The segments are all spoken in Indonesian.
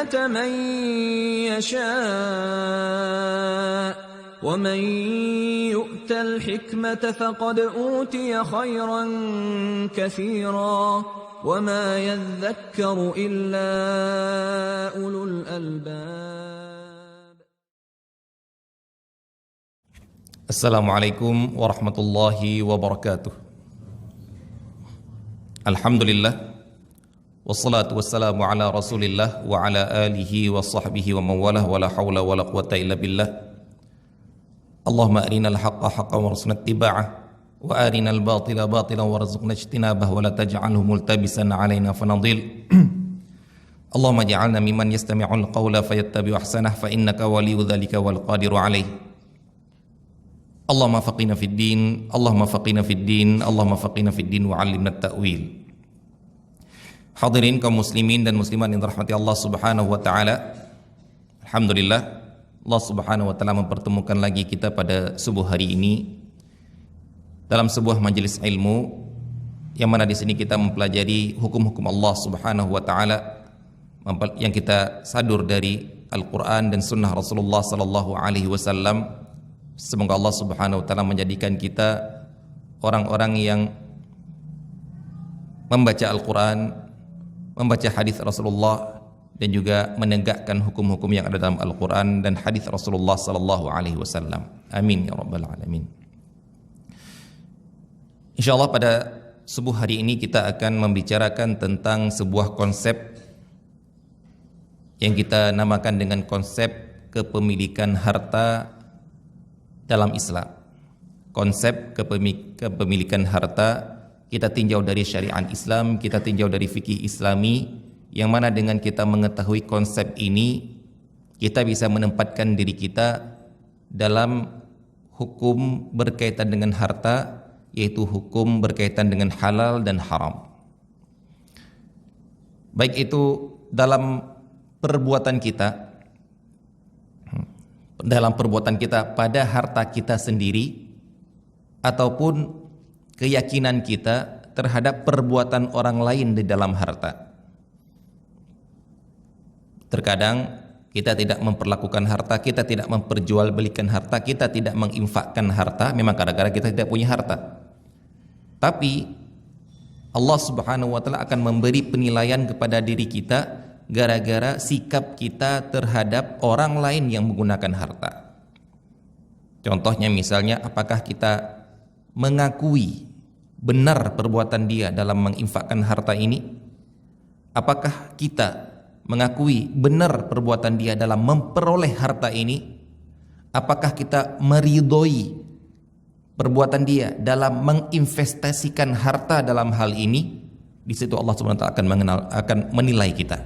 الحكمة من يشاء ومن يؤت الحكمة فقد أوتي خيرا كثيرا وما يذكر إلا أولو الألباب. Assalamualaikum warahmatullahi wabarakatuh. Alhamdulillah, wassalatu wassalamu ala rasulillah wa ala alihi wa sahbihi wa mawalah wa la hawla wa la quwata illa billah. Allahumma arinal haqqa haqqan warzuqna ittiba'ah wa arinal batila batilan warzuqna ijtinabah wa la taj'alhu multabisan alaina fanadil. Allahumma ja'alna mimman yastami'ul qawla fayattabi'u ahsanah fa innaka waliyyu dzalika wal qadiru alaih. Allahumma faqina fid din, Allahumma faqina fid din, Allahumma faqina fid din wa 'allimna at-ta'wil. Hadirin kaum muslimin dan muslimat yang dirahmati Allah Subhanahu wa taala. Alhamdulillah, Allah Subhanahu wa taala mempertemukan lagi kita pada subuh hari ini dalam sebuah majelis ilmu yang mana di sini kita mempelajari hukum-hukum Allah Subhanahu wa taala yang kita sadur dari Al-Qur'an dan sunnah Rasulullah sallallahu alaihi wasallam. Semoga Allah Subhanahu wa taala menjadikan kita orang-orang yang membaca Al-Qur'an, membaca hadis Rasulullah, dan juga menegakkan hukum-hukum yang ada dalam Al-Quran dan hadis Rasulullah sallallahu alaihi wasallam. Amin ya rabbal alamin. Insyaallah pada subuh hari ini kita akan membicarakan tentang sebuah konsep yang kita namakan dengan konsep kepemilikan harta dalam Islam. Konsep kepemilikan harta kita tinjau dari syariat Islam, kita tinjau dari fikih Islami, yang mana dengan kita mengetahui konsep ini, kita bisa menempatkan diri kita dalam hukum berkaitan dengan harta, yaitu hukum berkaitan dengan halal dan haram. Baik itu dalam perbuatan kita, pada harta kita sendiri, ataupun keyakinan kita terhadap perbuatan orang lain di dalam harta. Terkadang kita tidak memperlakukan harta, kita tidak memperjualbelikan harta, kita tidak menginfakkan harta, memang kadang-kadang kita tidak punya harta. Tapi Allah Subhanahu wa taala akan memberi penilaian kepada diri kita gara-gara sikap kita terhadap orang lain yang menggunakan harta. Contohnya misalnya, apakah kita mengakui benar perbuatan dia dalam menginfakkan harta ini? Apakah kita mengakui benar perbuatan dia dalam memperoleh harta ini? Apakah kita meridhoi perbuatan dia dalam menginvestasikan harta dalam hal ini? Di situ Allah Subhanahu wa taala akan menilai kita,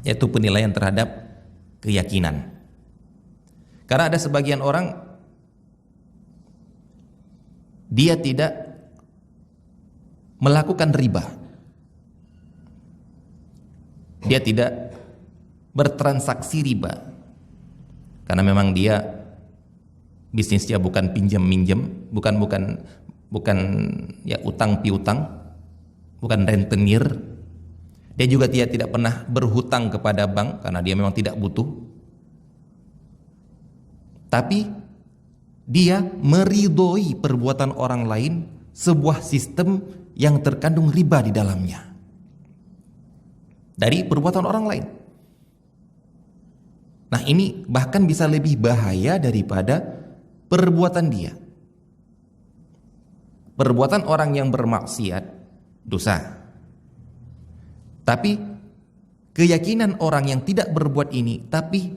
yaitu penilaian terhadap keyakinan. Karena ada sebagian orang dia tidak melakukan riba, dia tidak bertransaksi riba, karena memang dia bisnisnya bukan pinjam-minjam, bukan ya utang piutang, bukan rentenir. Dia juga tidak pernah berhutang kepada bank karena dia memang tidak butuh. Tapi dia meridhoi perbuatan orang lain, sebuah sistem yang terkandung riba di dalamnya, dari perbuatan orang lain. Nah, ini bahkan bisa lebih bahaya daripada perbuatan dia. Perbuatan orang yang bermaksiat dosa. Tapi keyakinan orang yang tidak berbuat ini tapi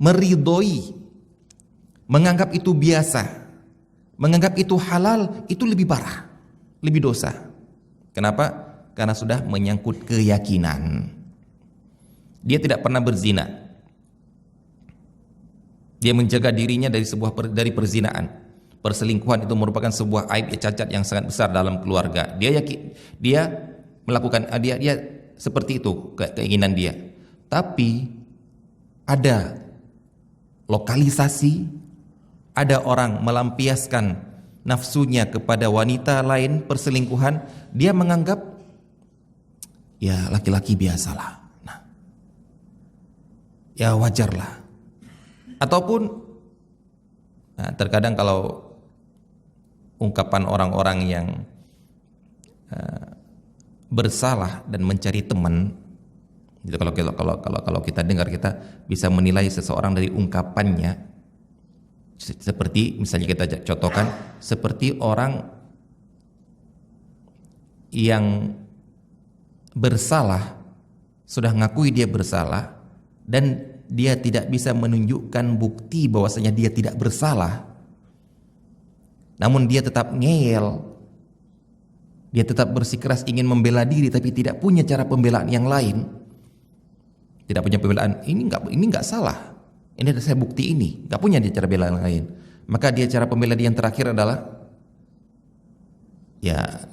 meridhoi, menganggap itu biasa, menganggap itu halal, itu lebih parah, lebih dosa. Kenapa? Karena sudah menyangkut keyakinan. Dia tidak pernah berzina, dia menjaga dirinya dari perzinaan. Perselingkuhan itu merupakan sebuah aib, cacat yang sangat besar dalam keluarga. Dia melakukan, dia seperti itu keinginan dia. Tapi ada lokalisasi, ada orang melampiaskan nafsunya kepada wanita lain, perselingkuhan, dia menganggap ya laki-laki biasalah. Nah, ya wajarlah. Ataupun terkadang kalau ungkapan orang-orang yang bersalah dan mencari teman, gitu, kalau kita dengar, kita bisa menilai seseorang dari ungkapannya. Seperti misalnya kita contohkan, seperti orang yang bersalah, sudah ngakui dia bersalah, dan dia tidak bisa menunjukkan bukti bahwasanya dia tidak bersalah, namun dia tetap ngeyel, dia tetap bersikeras ingin membela diri, tapi tidak punya cara pembelaan yang lain, tidak punya pembelaan, ini nggak salah, ini ada saya bukti, ini nggak punya dia cara bela yang lain, maka dia cara pembela dia yang terakhir adalah, ya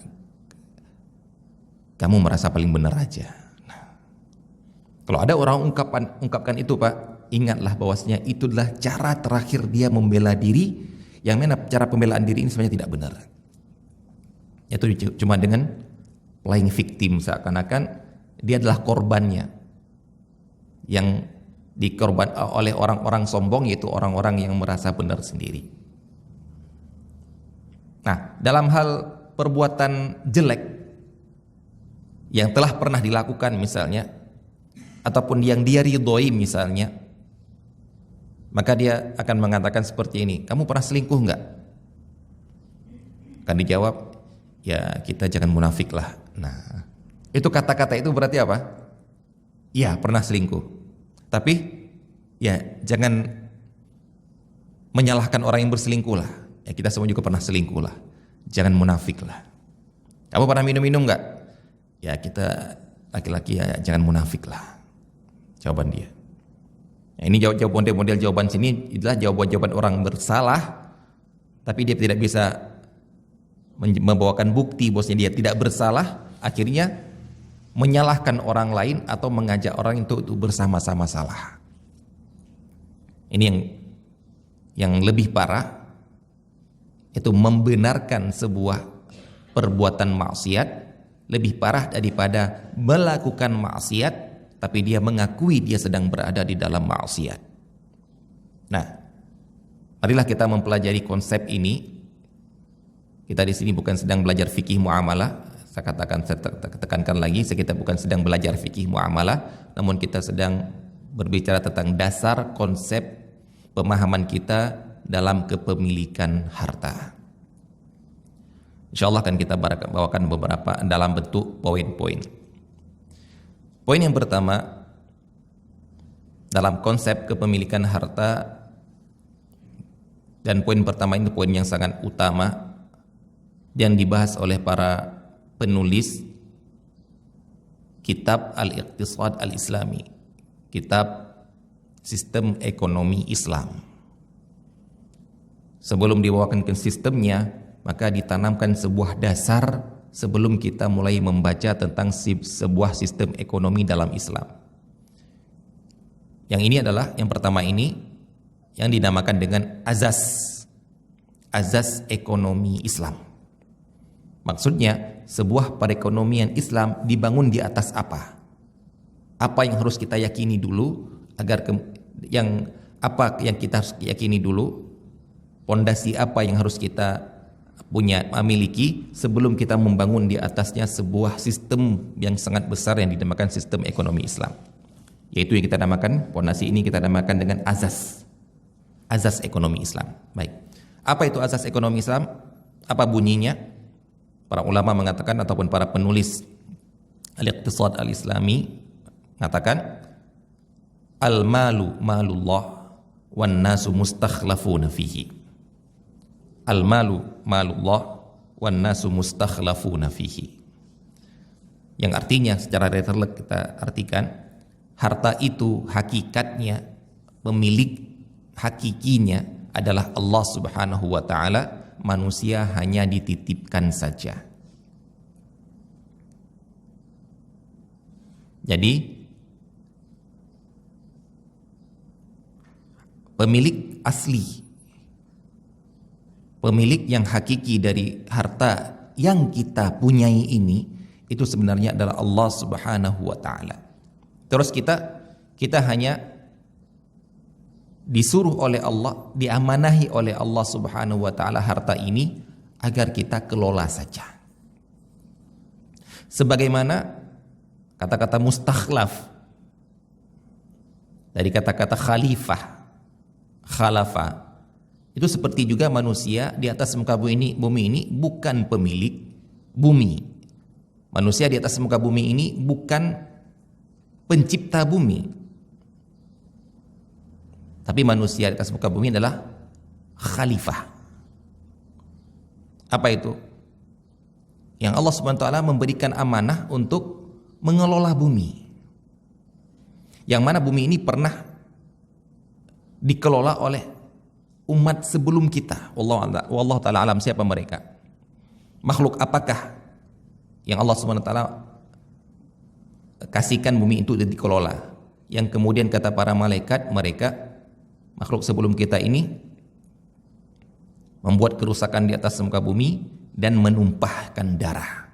kamu merasa paling benar aja. Nah, kalau ada orang ungkapkan itu, Pak, ingatlah bahwasanya itu adalah cara terakhir dia membela diri, yang mana cara pembelaan diri ini sebenarnya tidak benar. Itu cuma dengan playing victim, seakan-akan dia adalah korbannya yang dikorban oleh orang-orang sombong, yaitu orang-orang yang merasa benar sendiri. Nah, dalam hal perbuatan jelek yang telah pernah dilakukan misalnya, ataupun yang dia ridhoi misalnya, maka dia akan mengatakan seperti ini, kamu pernah selingkuh enggak? Akan dijawab, ya kita jangan munafik lah. Nah, itu kata-kata itu berarti apa? Ya, pernah selingkuh. Tapi ya jangan menyalahkan orang yang berselingkuh lah. Ya kita semua juga pernah selingkuh lah. Jangan munafik lah. Kamu pernah minum-minum enggak? Ya kita laki-laki ya jangan munafik lah. Jawaban dia. Nah, ini model jawaban sini adalah jawaban orang bersalah, tapi dia tidak bisa membawakan bukti bahwasanya dia tidak bersalah, akhirnya menyalahkan orang lain atau mengajak orang itu bersama-sama salah. Ini yang lebih parah, itu membenarkan sebuah perbuatan maksiat lebih parah daripada melakukan maksiat tapi dia mengakui dia sedang berada di dalam maksiat. Nah, marilah kita mempelajari konsep ini. Kita di sini bukan sedang belajar fikih muamalah. Saya tekankan lagi, kita bukan sedang belajar fikih muamalah, namun kita sedang berbicara tentang dasar konsep pemahaman kita dalam kepemilikan harta. InsyaAllah akan kita bawakan beberapa dalam bentuk poin-poin. Poin yang pertama dalam konsep kepemilikan harta, dan poin pertama itu poin yang sangat utama yang dibahas oleh para penulis kitab Al-Iqtisad Al-Islami, kitab sistem ekonomi Islam. Sebelum dibawakan ke sistemnya, maka ditanamkan sebuah dasar sebelum kita mulai membaca tentang sebuah sistem ekonomi dalam Islam. Yang ini adalah, yang pertama ini yang dinamakan dengan azas ekonomi Islam. Maksudnya sebuah perekonomian Islam dibangun di atas apa? Apa yang harus kita yakini dulu agar apa yang kita harus yakini dulu? Pondasi apa yang harus kita miliki sebelum kita membangun di atasnya sebuah sistem yang sangat besar yang dinamakan sistem ekonomi Islam. Yaitu yang kita namakan, pondasi ini kita namakan dengan azas ekonomi Islam. Baik. Apa itu azas ekonomi Islam? Apa bunyinya? Para ulama mengatakan, ataupun para penulis Al-Iqtisad Al-Islami mengatakan, al-malu malullah wan nasu mustakhlafuna fihi. Al-malu malullah wan nasu mustakhlafuna fihi. Yang artinya secara literal kita artikan, harta itu hakikatnya, pemilik hakikinya adalah Allah Subhanahu wa taala, manusia hanya dititipkan saja. Jadi pemilik asli, pemilik yang hakiki dari harta yang kita punyai ini, itu sebenarnya adalah Allah Subhanahu wa taala. Terus kita hanya disuruh oleh Allah, diamanahi oleh Allah Subhanahu wa taala harta ini agar kita kelola saja. Sebagaimana kata-kata mustakhlaf dari kata-kata khalifah, khalafa, itu seperti juga manusia di atas muka bumi ini bukan pemilik bumi. Manusia di atas muka bumi ini bukan pencipta bumi, tapi manusia di atas muka bumi adalah khalifah. Apa itu? Yang Allah Subhanahu wa taala memberikan amanah untuk mengelola bumi. Yang mana bumi ini pernah dikelola oleh umat sebelum kita. Wallahu taala alam, siapa mereka? Makhluk apakah yang Allah Subhanahu wa taala kasihkan bumi itu dikelola? Yang kemudian kata para malaikat, mereka makhluk sebelum kita ini membuat kerusakan di atas muka bumi dan menumpahkan darah.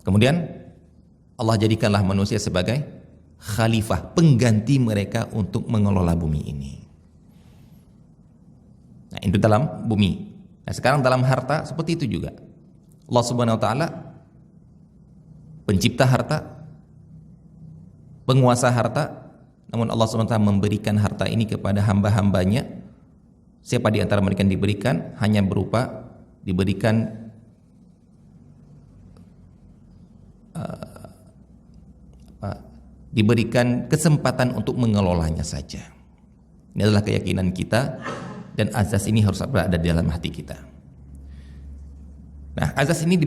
Kemudian Allah jadikanlah manusia sebagai khalifah, pengganti mereka untuk mengelola bumi ini. Nah, itu dalam bumi. Nah, sekarang dalam harta seperti itu juga. Allah Subhanahu wa taala pencipta harta, penguasa harta, namun Allah Subhanahu wa taala memberikan harta ini kepada hamba-hambanya. Siapa di antara mereka yang diberikan? Hanya berupa diberikan kesempatan untuk mengelolanya saja. Ini adalah keyakinan kita, dan azas ini harus berada di dalam hati kita. Nah, azas ini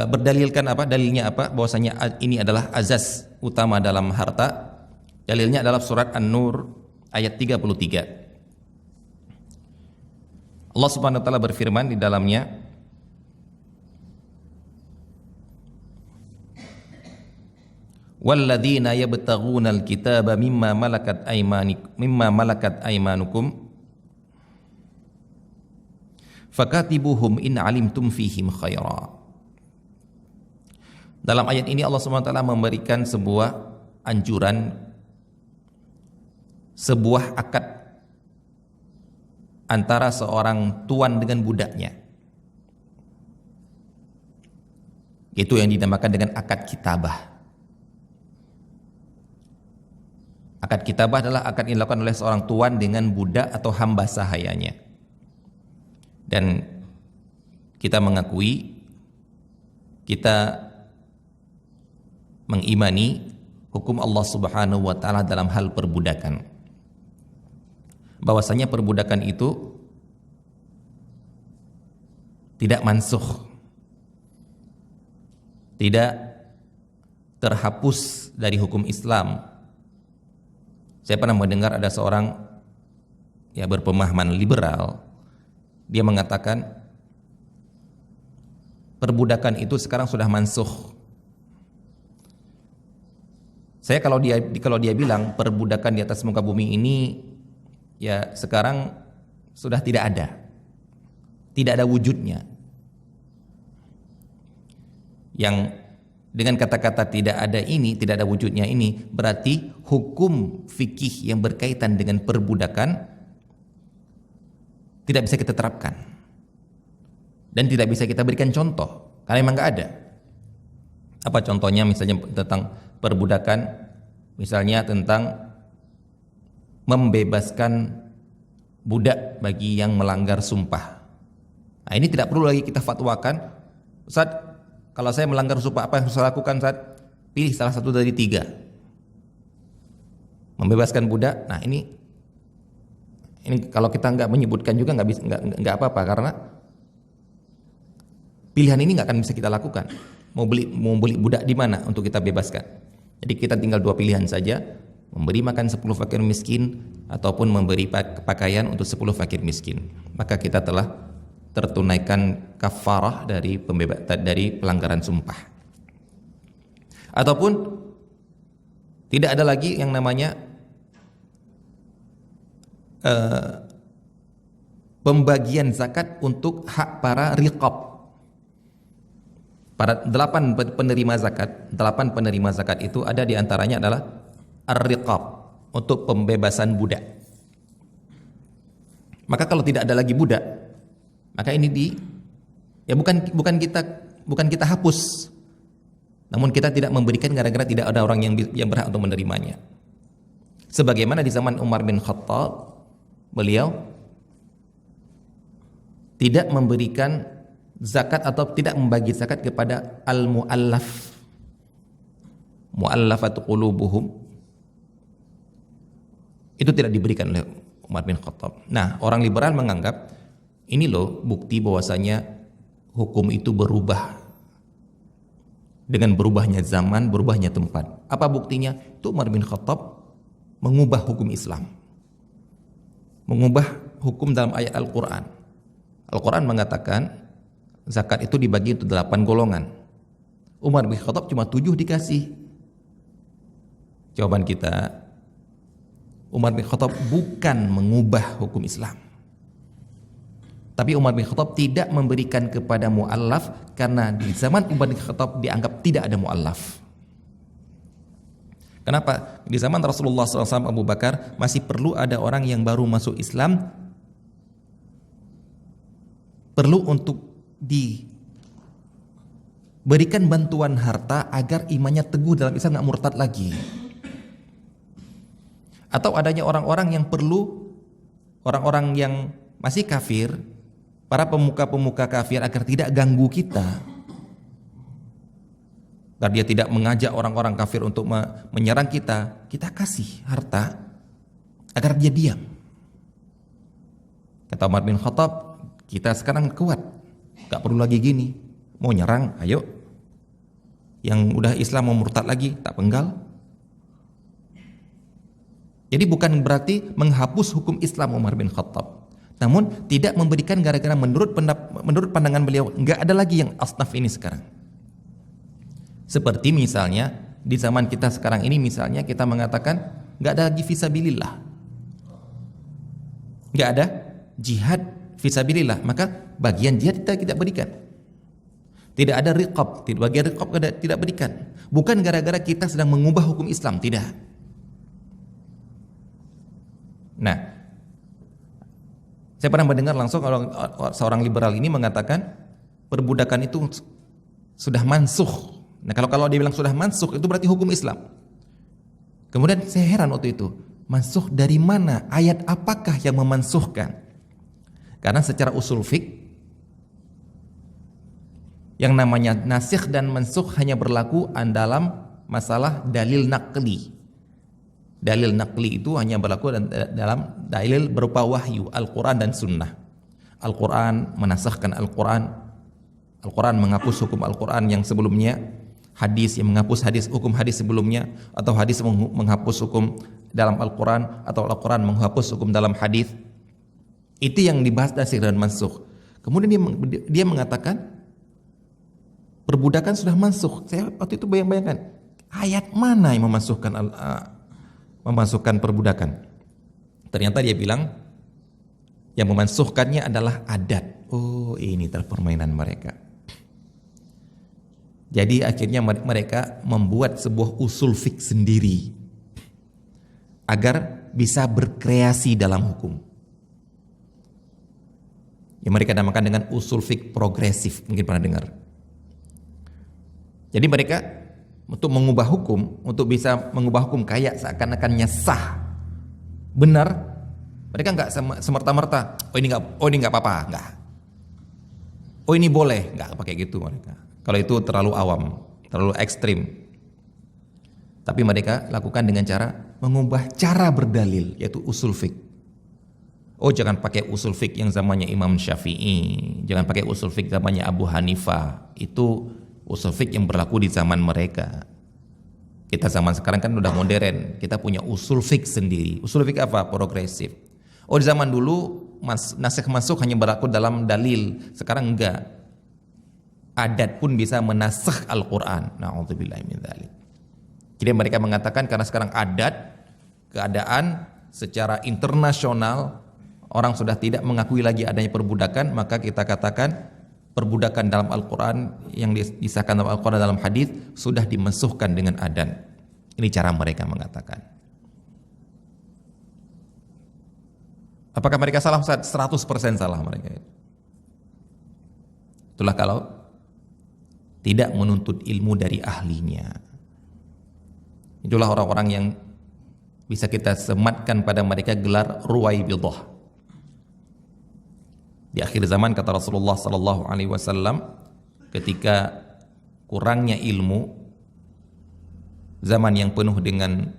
berdalilkan apa? Dalilnya apa? Bahwasanya ini adalah azas utama dalam harta. Dalilnya adalah surat An-Nur ayat 33. Allah Subhanahu wa taala berfirman di dalamnya, walladzina yabtaghuna al-kitaba mimma malakat aymanukum fakatibuhum in alimtum fihim khaira. Dalam ayat ini Allah SWT memberikan sebuah anjuran, sebuah akad antara seorang tuan dengan budaknya. Itu yang dinamakan dengan akad kitabah. Akad kitabah adalah akad yang dilakukan oleh seorang tuan dengan budak atau hamba sahayanya. Dan kita mengakui, kita mengimani hukum Allah Subhanahu wa taala dalam hal perbudakan. Bahwasanya perbudakan itu tidak mansukh, tidak terhapus dari hukum Islam. Saya pernah mendengar ada seorang berpemahaman liberal, dia mengatakan perbudakan itu sekarang sudah mansukh. Saya kalau dia bilang perbudakan di atas muka bumi ini ya sekarang sudah tidak ada wujudnya. Yang dengan kata-kata tidak ada wujudnya ini berarti hukum fikih yang berkaitan dengan perbudakan tidak bisa kita terapkan dan tidak bisa kita berikan contoh karena memang nggak ada. Apa contohnya? Misalnya tentang perbudakan, misalnya tentang membebaskan budak bagi yang melanggar sumpah. Nah, ini tidak perlu lagi kita fatwakan, Ustaz, kalau saya melanggar sumpah apa yang harus saya lakukan, Ustaz? Pilih salah satu dari 3. Membebaskan budak. Nah, ini kalau kita nggak menyebutkan juga nggak apa-apa, karena pilihan ini nggak akan bisa kita lakukan. Mau beli budak di mana untuk kita bebaskan? Jadi kita tinggal 2 pilihan saja, memberi makan 10 fakir miskin ataupun memberi pakaian untuk 10 fakir miskin. Maka kita telah tertunaikan kafarah dari pelanggaran sumpah. Ataupun tidak ada lagi yang namanya pembagian zakat untuk hak para riqab. Para 8 penerima zakat itu ada di antaranya adalah ar-riqab. untuk pembebasan budak. Maka kalau tidak ada lagi budak, maka ini bukan kita hapus, namun kita tidak memberikan gara-gara tidak ada orang yang berhak untuk menerimanya. Sebagaimana di zaman Umar bin Khattab, beliau tidak memberikan zakat atau tidak membagi zakat kepada mu'allafatu qulubuhum. Itu tidak diberikan oleh Umar bin Khattab. Nah, orang liberal menganggap ini loh bukti bahwasanya hukum itu berubah. Dengan berubahnya zaman, berubahnya tempat. Apa buktinya? Itu Umar bin Khattab mengubah hukum Islam. Mengubah hukum dalam ayat Al-Quran. Al-Quran mengatakan zakat itu dibagi untuk 8 golongan. Umar bin Khattab cuma 7 dikasih. Jawaban kita, Umar bin Khattab bukan mengubah hukum Islam. Tapi Umar bin Khattab tidak memberikan kepada mu'allaf karena di zaman Umar bin Khattab dianggap tidak ada mu'allaf. Kenapa? Di zaman Rasulullah SAW, Abu Bakar, masih perlu ada orang yang baru masuk Islam, perlu untuk diberikan bantuan harta agar imannya teguh dalam Islam, nggak murtad lagi. Atau adanya orang-orang yang perlu, orang-orang yang masih kafir, para pemuka-pemuka kafir agar tidak ganggu kita, agar dia tidak mengajak orang-orang kafir untuk menyerang kita, kita kasih harta agar dia diam. Kata Umar bin Khattab, kita sekarang kuat, gak perlu lagi gini, mau nyerang, ayo. Yang udah Islam mau murtad lagi, tak penggal. Jadi bukan berarti menghapus hukum Islam Umar bin Khattab, namun tidak memberikan gara-gara menurut pandangan beliau nggak ada lagi yang asnaf ini sekarang. Seperti misalnya di zaman kita sekarang ini, misalnya kita mengatakan nggak ada lagi fisabilillah, nggak ada jihad fisabilillah, maka bagian jihad kita tidak berikan. Tidak ada riqab, bagian riqab tidak berikan. Bukan gara-gara kita sedang mengubah hukum Islam, tidak. Nah, saya pernah mendengar langsung seorang liberal ini mengatakan perbudakan itu sudah mansukh. Nah, kalau dia bilang sudah mansukh, itu berarti hukum Islam. Kemudian saya heran waktu itu, mansukh dari mana? Ayat apakah yang memansukhkan? Karena secara usul fiqh yang namanya nasikh dan mansukh hanya berlaku dalam masalah dalil naqli. Dalil naqli itu hanya berlaku dalam dalil berupa wahyu, Al-Quran dan Sunnah. Al-Quran menasahkan Al-Quran, Al-Quran menghapus hukum Al-Quran yang sebelumnya, hadis yang menghapus hukum hadis sebelumnya, atau hadis menghapus hukum dalam Al-Quran, atau Al-Quran menghapus hukum dalam hadis. Itu yang dibahas nasikh dan mansukh. Kemudian dia mengatakan perbudakan sudah mansukh. Saya waktu itu bayangkan ayat mana yang memasukkan perbudakan. Ternyata dia bilang yang memansuhkannya adalah adat. Oh, ini permainan mereka. Jadi akhirnya mereka membuat sebuah usul fiqh sendiri agar bisa berkreasi dalam hukum. Yang mereka namakan dengan usul fiqh progresif, mungkin pernah dengar. Jadi mereka untuk mengubah hukum, untuk bisa mengubah hukum kayak seakan-akannya sah, benar, mereka nggak semerta-merta. Oh ini nggak apa-apa, nggak. Oh ini boleh, nggak pakai gitu mereka. Kalau itu terlalu awam, terlalu ekstrim. Tapi mereka lakukan dengan cara mengubah cara berdalil, yaitu usul fiqh. Oh jangan pakai usul fiqh yang zamannya Imam Syafi'i, jangan pakai usul fiqh zamannya Abu Hanifah. Itu usul fiqh yang berlaku di zaman mereka. Kita zaman sekarang kan udah modern, kita punya usul fiqh sendiri. Usul fiqh apa? Progresif. Oh di zaman dulu nasikh mansukh hanya berlaku dalam dalil, sekarang enggak. Adat pun bisa menasakh Al-Quran. Na'udzubillahi min dzalik. Jadi mereka mengatakan karena sekarang adat, keadaan secara internasional, orang sudah tidak mengakui lagi adanya perbudakan, maka kita katakan perbudakan dalam Al-Quran yang disahkan dalam Al-Quran dalam hadis sudah dimansukhkan dengan adan. Ini cara mereka mengatakan. Apakah mereka salah? 100% salah mereka. Itulah kalau tidak menuntut ilmu dari ahlinya. Itulah orang-orang yang bisa kita sematkan pada mereka gelar Ruwaibidah. Di akhir zaman kata Rasulullah sallallahu alaihi wasallam, ketika kurangnya ilmu, zaman yang penuh dengan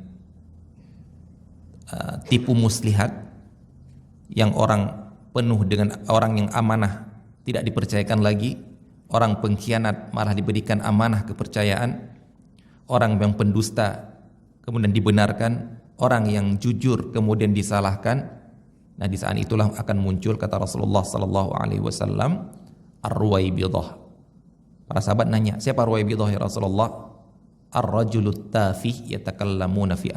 tipu muslihat, yang orang penuh dengan orang yang amanah tidak dipercayakan lagi, orang pengkhianat malah diberikan amanah kepercayaan, orang yang pendusta kemudian dibenarkan, orang yang jujur kemudian disalahkan. Nah, di saat itulah akan muncul kata Rasulullah sallallahu alaihi wasallam Ar-Ruwaibidah. Para sahabat nanya, siapa Ruwaibidah ya Rasulullah? Ar-rajulut tafih yatakallamuna fi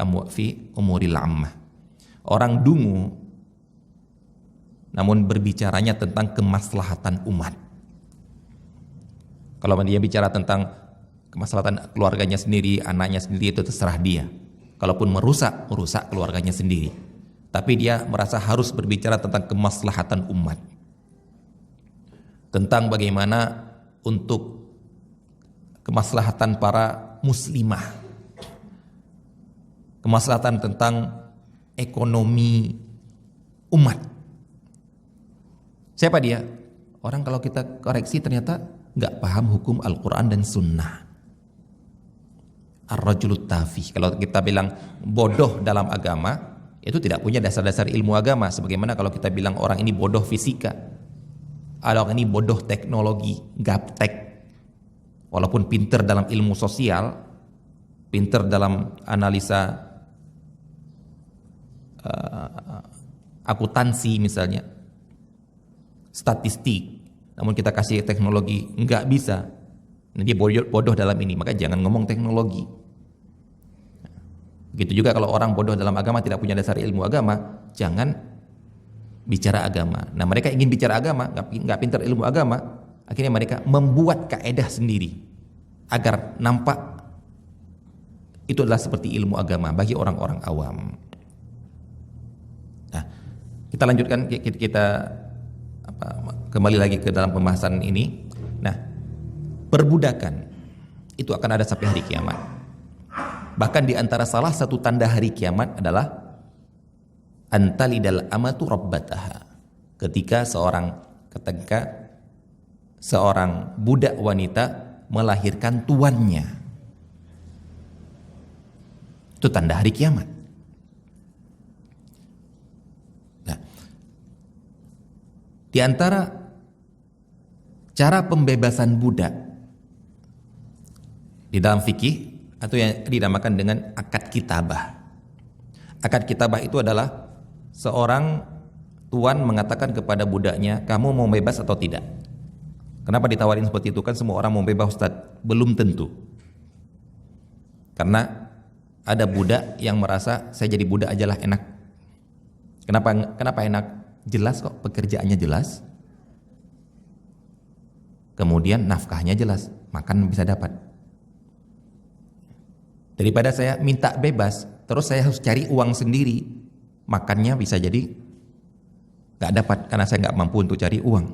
umuril ammah. Orang dungu namun berbicaranya tentang kemaslahatan umat. Kalau dia bicara tentang kemaslahatan keluarganya sendiri, anaknya sendiri, itu terserah dia. Kalaupun merusak keluarganya sendiri. Tapi dia merasa harus berbicara tentang kemaslahatan umat. Tentang bagaimana untuk kemaslahatan para muslimah. Kemaslahatan tentang ekonomi umat. Siapa dia? Orang kalau kita koreksi ternyata nggak paham hukum Al-Quran dan Sunnah. Ar-rajulut tafih. Kalau kita bilang bodoh dalam agama, itu tidak punya dasar-dasar ilmu agama. Sebagaimana kalau kita bilang orang ini bodoh fisika, orang ini bodoh teknologi, gaptek. Walaupun pinter dalam ilmu sosial, pinter dalam analisa akuntansi misalnya, statistik, namun kita kasih teknologi nggak bisa. Nah, dia bodoh dalam ini, maka jangan ngomong teknologi. Begitu juga kalau orang bodoh dalam agama, tidak punya dasar ilmu agama, jangan bicara agama. Nah, mereka ingin bicara agama, nggak pintar ilmu agama, akhirnya mereka membuat kaedah sendiri agar nampak itu adalah seperti ilmu agama bagi orang-orang awam. Nah, kita lanjutkan, kita kembali lagi ke dalam pembahasan ini. Nah, perbudakan itu akan ada sampai hari kiamat. Bahkan di antara salah satu tanda hari kiamat adalah antalidal amatu rabbataha. Ketika seorang budak wanita melahirkan tuannya. Itu tanda hari kiamat. Di antara cara pembebasan budak di dalam fikih atau yang dinamakan dengan akad kitabah. Akad kitabah itu adalah seorang tuan mengatakan kepada budaknya, kamu mau bebas atau tidak? Kenapa ditawarin seperti itu? Kan semua orang mau bebas, Ustaz. Belum tentu. Karena ada budak yang merasa saya jadi budak ajalah enak. Kenapa enak? Jelas kok, pekerjaannya jelas, kemudian nafkahnya jelas, makan bisa dapat. Daripada saya minta bebas, terus saya harus cari uang sendiri, makannya bisa jadi gak dapat karena saya gak mampu untuk cari uang.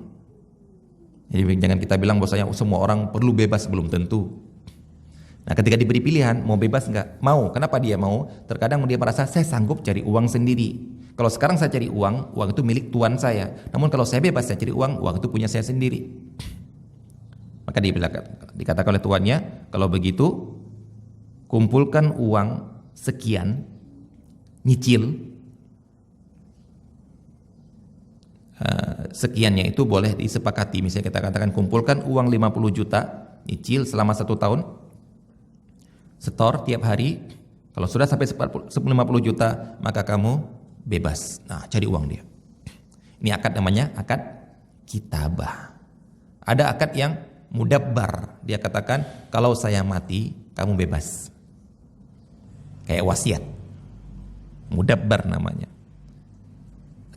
Jadi jangan kita bilang bahwasanya semua orang perlu bebas, belum tentu. Nah, ketika diberi pilihan mau bebas nggak? Mau. Kenapa dia mau? Terkadang dia merasa saya sanggup cari uang sendiri. Kalau sekarang saya cari uang itu milik tuan saya. Namun kalau saya bebas saya cari uang itu punya saya sendiri. Maka dikatakan oleh tuannya, kalau begitu kumpulkan uang sekian, nyicil. Sekiannya itu boleh disepakati. Misalnya kita katakan kumpulkan uang 50 juta, nyicil selama 1 tahun, setor tiap hari. Kalau sudah sampai 50 juta, maka kamu bebas. Nah, cari uang dia. Ini akad namanya akad kitabah. Ada akad yang mudabbar. Dia katakan, kalau saya mati, kamu bebas. Kayak wasiat. Mudabbar namanya.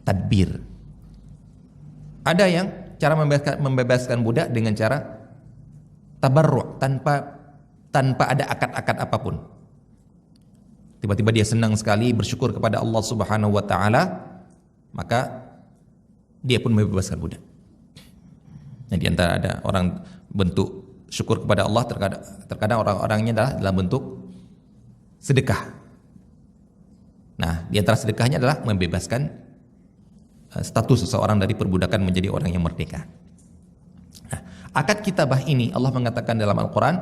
Tadbir. Ada yang cara membebaskan budak dengan cara tabarru', tanpa ada akad-akad apapun. Tiba-tiba dia senang sekali bersyukur kepada Allah Subhanahu wa taala, maka dia pun membebaskan budak. Nah, di antara ada orang bentuk syukur kepada Allah, terkadang orang-orangnya adalah dalam bentuk sedekah. Nah, di antara sedekahnya adalah membebaskan status seseorang dari perbudakan menjadi orang yang merdeka. Nah, akad kitabah ini Allah mengatakan dalam Al-Quran,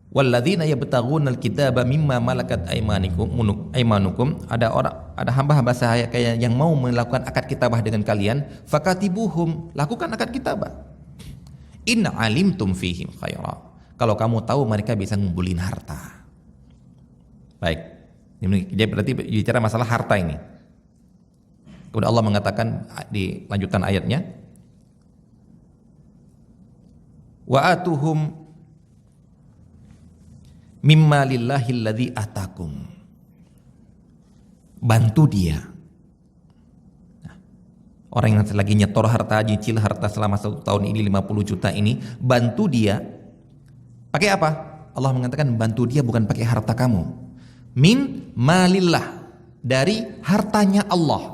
walladzina yabtaghuna al-kitaba mimma malakat aymanukum, ada hamba-hamba saya kayak yang mau melakukan akad kitabah dengan kalian, fakatibuhum, lakukan akad kitabah. In alimtum fihim khaira, kalau kamu tahu mereka bisa ngumpulin harta. Baik, dia berarti bicara masalah harta ini. Kemudian Allah mengatakan di lanjutan ayatnya, wa atuhum mimma lillahi alladzi atakum, bantu dia. Nah, orang yang lagi nyetor harta, nyicil harta selama 1 tahun ini 50 juta ini, bantu dia pakai apa? Allah mengatakan bantu dia bukan pakai harta kamu, min malillah, dari hartanya Allah.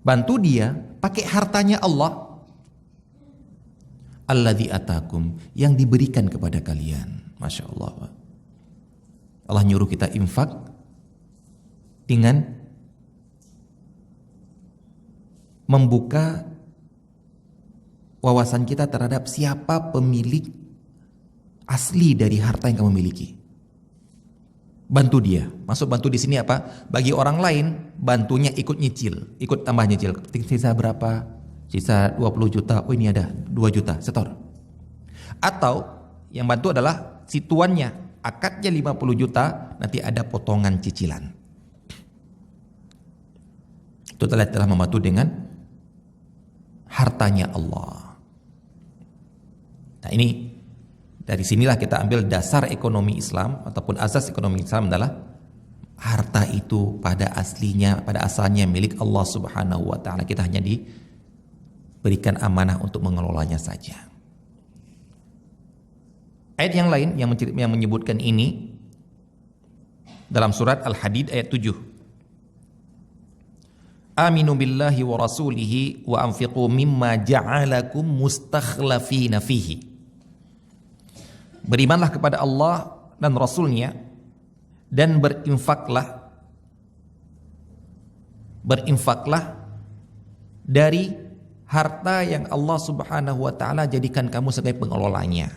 Bantu dia pakai hartanya Allah, alladzi atakum, yang diberikan kepada kalian. Masya Allah. Allah nyuruh kita infak dengan membuka wawasan kita terhadap siapa pemilik asli dari harta yang kamu miliki. Bantu dia. Maksud bantu di sini apa? Bagi orang lain, bantunya ikut nyicil, ikut tambah nyicil. Sisa berapa? Sisa 20 juta. Oh, ini ada 2 juta, setor. Atau yang bantu adalah si tuannya, akadnya 50 juta, nanti ada potongan cicilan. Itu telah membantu dengan hartanya Allah. Nah, ini dari sinilah kita ambil dasar ekonomi Islam ataupun asas ekonomi Islam adalah harta itu pada aslinya, pada asalnya milik Allah Subhanahu wa taala. Kita hanya diberikan amanah untuk mengelolanya saja. Ayat yang lain yang menyebutkan ini dalam surat Al-Hadid ayat 7. Aminu billahi wa rasulihi wa anfiqu mimma ja'alakum mustakhlafina fihi. Berimanlah kepada Allah dan Rasulnya dan berinfaklah dari harta yang Allah Subhanahu wa taala jadikan kamu sebagai pengelolanya.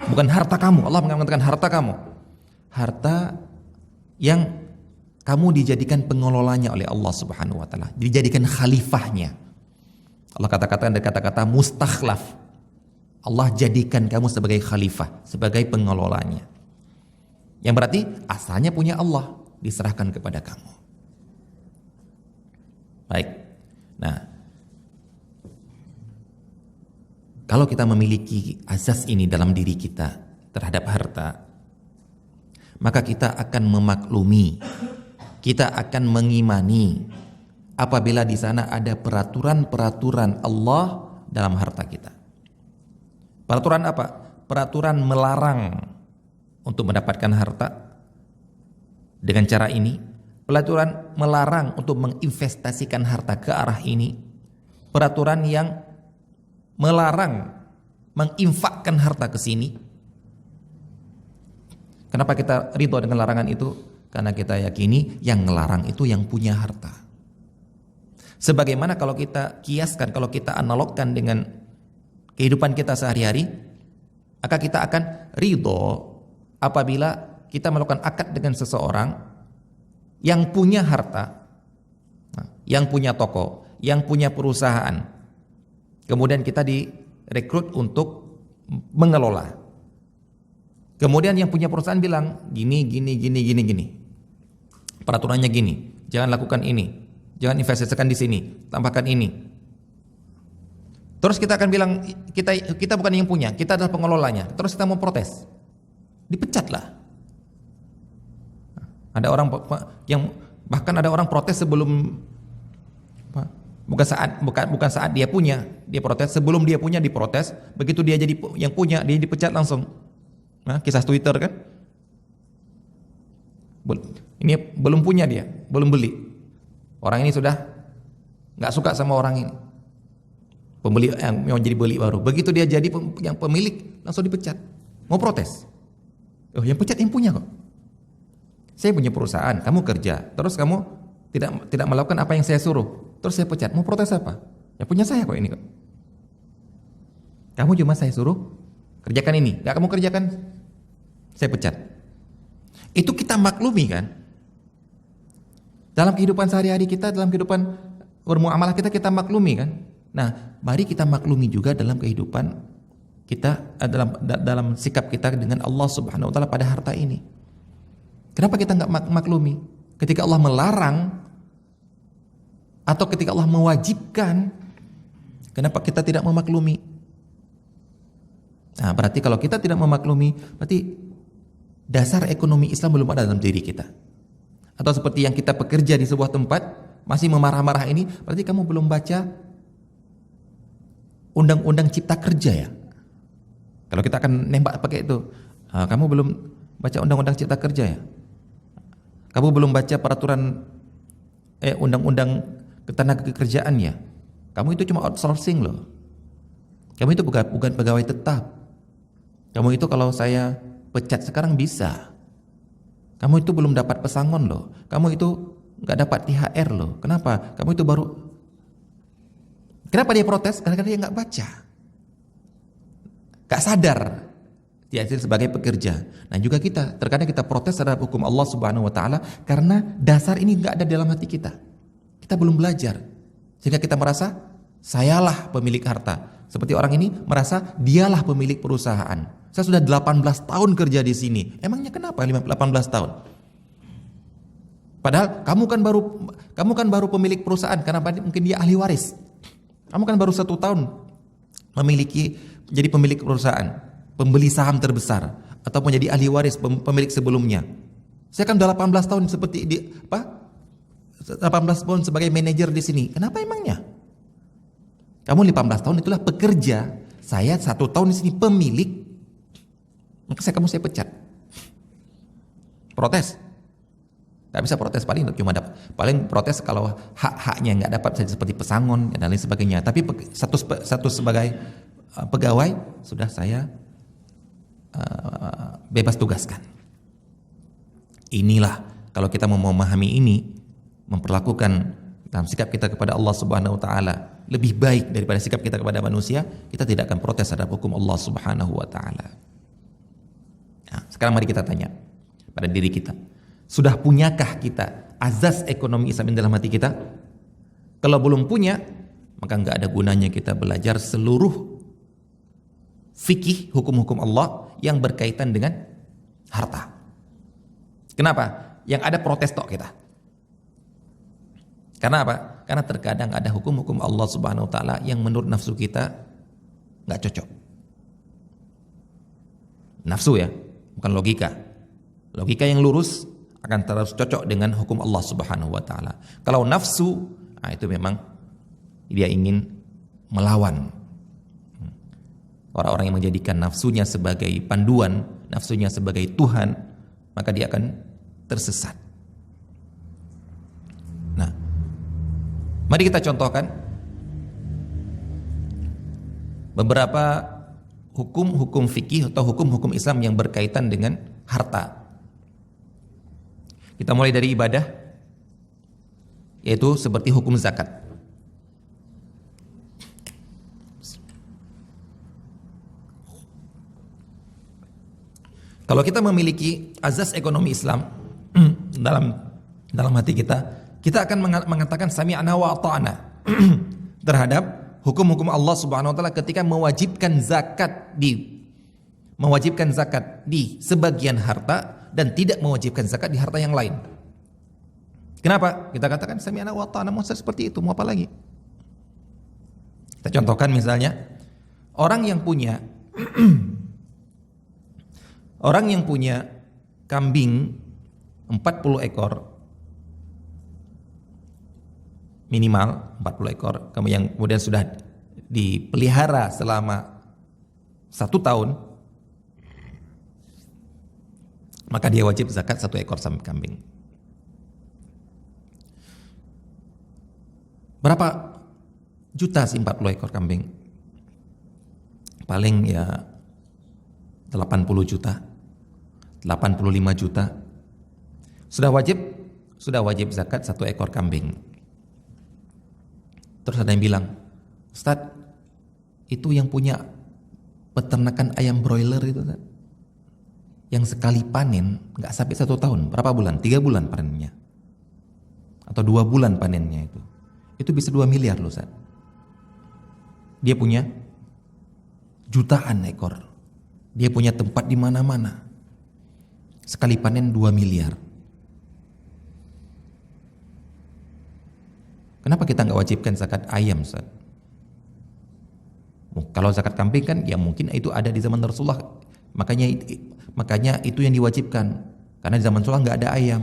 Bukan harta kamu, Allah mengatakan harta kamu. Harta yang kamu dijadikan pengelolanya oleh Allah Subhanahu wa taala, dijadikan khalifahnya. Allah kata-kata dari kata-kata mustakhlaf. Allah jadikan kamu sebagai khalifah, sebagai pengelolanya. Yang berarti asalnya punya Allah, diserahkan kepada kamu. Baik. Nah, kalau kita memiliki asas ini dalam diri kita terhadap harta, maka kita akan memaklumi, kita akan mengimani apabila di sana ada peraturan-peraturan Allah dalam harta kita. Peraturan apa? Peraturan melarang untuk mendapatkan harta dengan cara ini. Peraturan melarang untuk menginvestasikan harta ke arah ini. Peraturan yang melarang menginfakkan harta ke sini. Kenapa kita ridho dengan larangan itu? Karena kita yakini yang ngelarang itu yang punya harta. Sebagaimana kalau kita kiaskan, kalau kita analogkan dengan kehidupan kita sehari-hari, maka kita akan ridho apabila kita melakukan akad dengan seseorang yang punya harta, yang punya toko, yang punya perusahaan, kemudian kita direkrut untuk mengelola. Kemudian yang punya perusahaan bilang gini, peraturannya gini, jangan lakukan ini, jangan investasikan di sini, tambahkan ini. Terus kita akan bilang kita bukan yang punya, kita adalah pengelolanya. Terus kita mau protes, dipecatlah. Ada orang yang bahkan ada orang protes sebelum bukan saat dia punya, dia protes sebelum dia punya diprotes. Begitu dia jadi yang punya, dia dipecat langsung. Nah, kisah Twitter kan? Ini belum punya dia, belum beli. Orang ini sudah nggak suka sama orang ini. Pembeli yang mau jadi beli baru. Begitu dia jadi yang pemilik, langsung dipecat. Mau protes. Oh, yang pecat yang punya kok. Saya punya perusahaan, kamu kerja, terus kamu tidak melakukan apa yang saya suruh. Terus saya pecat. Mau protes apa? Ya punya saya kok ini kok. Kamu cuma saya suruh kerjakan ini, nggak kamu kerjakan, saya pecat. Itu kita maklumi kan? Dalam kehidupan sehari-hari kita, dalam kehidupan bermuamalah kita maklumi kan? Nah, mari kita maklumi juga dalam kehidupan kita, dalam sikap kita dengan Allah Subhanahu wa taala pada harta ini. Kenapa kita nggak maklumi? Ketika Allah melarang atau ketika Allah mewajibkan, kenapa kita tidak memaklumi? Nah, berarti kalau kita tidak memaklumi, berarti dasar ekonomi Islam belum ada dalam diri kita. Atau seperti yang kita bekerja di sebuah tempat, masih memarah-marah ini, berarti kamu belum baca Undang-Undang Cipta Kerja ya. Kalau kita akan nembak pakai itu, kamu belum baca Undang-Undang Cipta Kerja ya. Kamu belum baca peraturan Undang-Undang Ketenagakerjaan ya. Kamu itu cuma outsourcing loh. Kamu itu bukan pegawai tetap. Kamu itu kalau saya pecat sekarang bisa. Kamu itu belum dapat pesangon loh. Kamu itu nggak dapat THR loh. Kenapa? Kamu itu baru. Kenapa dia protes? Karena dia nggak baca, nggak sadar dia sebagai pekerja. Nah juga kita terkadang kita protes terhadap hukum Allah Subhanahu Wa Taala karena dasar ini nggak ada dalam hati kita. Kita belum belajar sehingga kita merasa sayalah pemilik harta. Seperti orang ini merasa dialah pemilik perusahaan. Saya sudah 18 tahun kerja di sini. Emangnya kenapa 18 tahun? Padahal kamu kan baru pemilik perusahaan karena mungkin dia ahli waris. Kamu kan baru 1 tahun jadi pemilik perusahaan, pembeli saham terbesar atau menjadi ahli waris pemilik sebelumnya. Saya kan udah 18 tahun 18 tahun sebagai manajer di sini. Kenapa emangnya? Kamu 15 tahun itulah pekerja, saya 1 tahun di sini pemilik. Maka saya pecat. Protes? Gak bisa protes, paling protes kalau hak-haknya nggak dapat seperti pesangon dan lain sebagainya. Tapi satu sebagai pegawai sudah saya bebas tugaskan. Inilah kalau kita mau memahami ini, memperlakukan dalam sikap kita kepada Allah Subhanahu Wa Taala lebih baik daripada sikap kita kepada manusia, kita tidak akan protes terhadap hukum Allah Subhanahu Wa Taala. Nah, sekarang mari kita tanya pada diri kita, sudah punyakah kita azas ekonomi Islam dalam hati kita? Kalau belum punya, maka nggak ada gunanya kita belajar seluruh fikih hukum-hukum Allah yang berkaitan dengan harta. Kenapa? Yang ada protes tok kita. Karena apa? Karena terkadang ada hukum-hukum Allah Subhanahu Wa Taala yang menurut nafsu kita nggak cocok. Nafsu ya, bukan logika. Logika yang lurus akan terus cocok dengan hukum Allah Subhanahu Wa Taala. Kalau nafsu, itu memang dia ingin melawan. Orang-orang yang menjadikan nafsunya sebagai panduan, nafsunya sebagai Tuhan, maka dia akan tersesat. Nah, mari kita contohkan beberapa hukum-hukum fikih atau hukum-hukum Islam yang berkaitan dengan harta. Kita mulai dari ibadah, yaitu seperti hukum zakat. Kalau kita memiliki azas ekonomi Islam dalam hati kita akan mengatakan sami'na wa ata'na terhadap hukum-hukum Allah Subhanahu Wa Taala ketika mewajibkan zakat di sebagian harta dan tidak mewajibkan zakat di harta yang lain. Kenapa? Kita katakan sami'na wa ata'na, seperti itu, mau apa lagi? Kita contohkan misalnya orang yang punya kambing 40 ekor minimal 40 ekor, yang kemudian sudah dipelihara selama 1 tahun, maka dia wajib zakat 1 ekor kambing. Berapa juta sih 40 ekor kambing? Paling ya 80 juta, 85 juta. Sudah wajib zakat 1 ekor kambing. Terus ada yang bilang, Ustadz, itu yang punya peternakan ayam broiler itu, Ustadz, yang sekali panen nggak sampai 1 tahun, berapa bulan? 3 bulan panennya, atau 2 bulan panennya itu bisa 2 miliar loh, Ustadz. Dia punya jutaan ekor, dia punya tempat di mana-mana, sekali panen 2 miliar. Kenapa kita nggak wajibkan zakat ayam, Ustaz? Kalau zakat kambing kan ya mungkin itu ada di zaman Rasulullah, makanya itu yang diwajibkan, karena di zaman Rasulullah nggak ada ayam.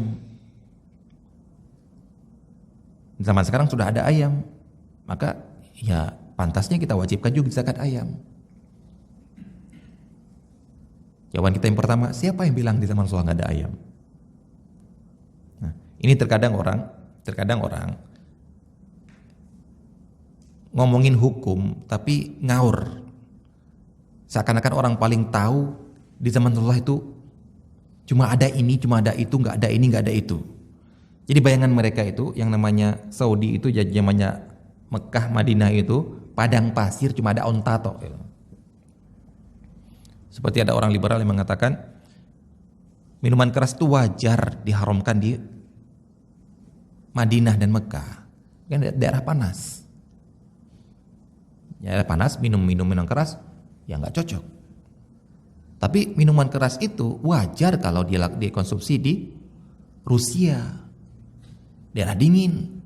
Zaman sekarang sudah ada ayam, maka ya pantasnya kita wajibkan juga zakat ayam. Jawaban kita yang pertama, siapa yang bilang di zaman Rasulullah nggak ada ayam? Nah, ini terkadang orang ngomongin hukum tapi ngaur, seakan-akan orang paling tahu di zaman Rasulullah itu cuma ada ini, cuma ada itu, nggak ada ini, nggak ada itu. Jadi bayangan mereka itu yang namanya Saudi itu, zamannya Mekah, Madinah itu padang pasir, cuma ada onta tok. Seperti ada orang liberal yang mengatakan minuman keras itu wajar diharamkan di Madinah dan Mekah, kan daerah panas. Ya panas, minuman keras ya nggak cocok. Tapi minuman keras itu wajar kalau dia dikonsumsi di Rusia, daerah dingin,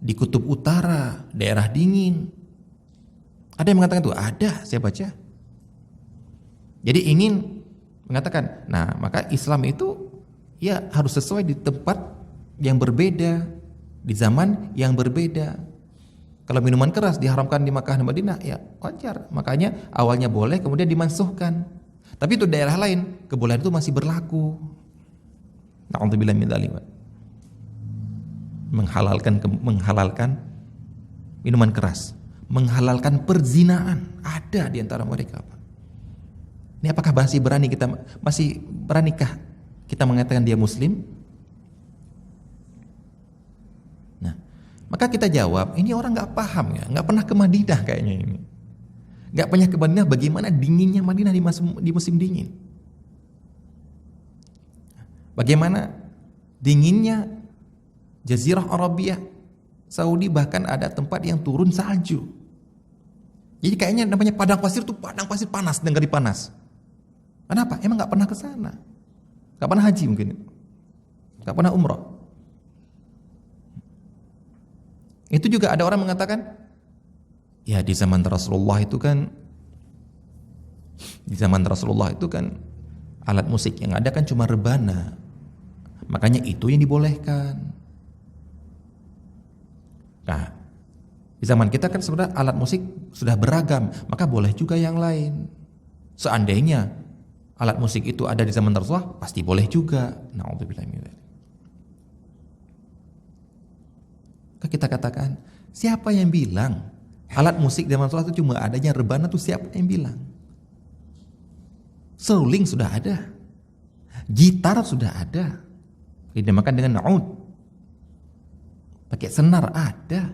di kutub utara, daerah dingin. Ada yang mengatakan itu, ada, saya baca. Jadi ingin mengatakan, nah maka Islam itu ya harus sesuai di tempat yang berbeda, di zaman yang berbeda. Kalau minuman keras diharamkan di Makkah dan Madinah, ya wajar. Makanya awalnya boleh, kemudian dimansuhkan. Tapi itu daerah lain, kebolehan itu masih berlaku. Na'udzubillah min dzalik. Menghalalkan minuman keras, menghalalkan perzinaan, ada di antara mereka. Ini apakah masih beranikah kita mengatakan dia muslim? Maka kita jawab, ini orang nggak paham ya, nggak pernah ke Madinah kayaknya ini, nggak pernah ke Madinah. Bagaimana dinginnya Madinah di musim dingin? Bagaimana dinginnya Jazirah Arabia, Saudi, bahkan ada tempat yang turun salju. Jadi kayaknya namanya padang pasir tuh padang pasir panas, negeri panas. Kenapa? Emang nggak pernah ke sana, nggak pernah haji mungkin, nggak pernah umrah. Itu juga ada orang mengatakan, ya di zaman Rasulullah itu kan alat musik yang ada kan cuma rebana, makanya itu yang dibolehkan. Nah, di zaman kita kan sebenarnya alat musik sudah beragam, maka boleh juga yang lain. Seandainya alat musik itu ada di zaman Rasulullah, pasti boleh juga. Na'udzubillah min dzalik. Kita katakan, siapa yang bilang alat musik zaman Rasulullah itu cuma adanya rebana? Tuh siapa yang bilang? Seruling sudah ada, gitar sudah ada, dinamakan dengan naud, pakai senar ada.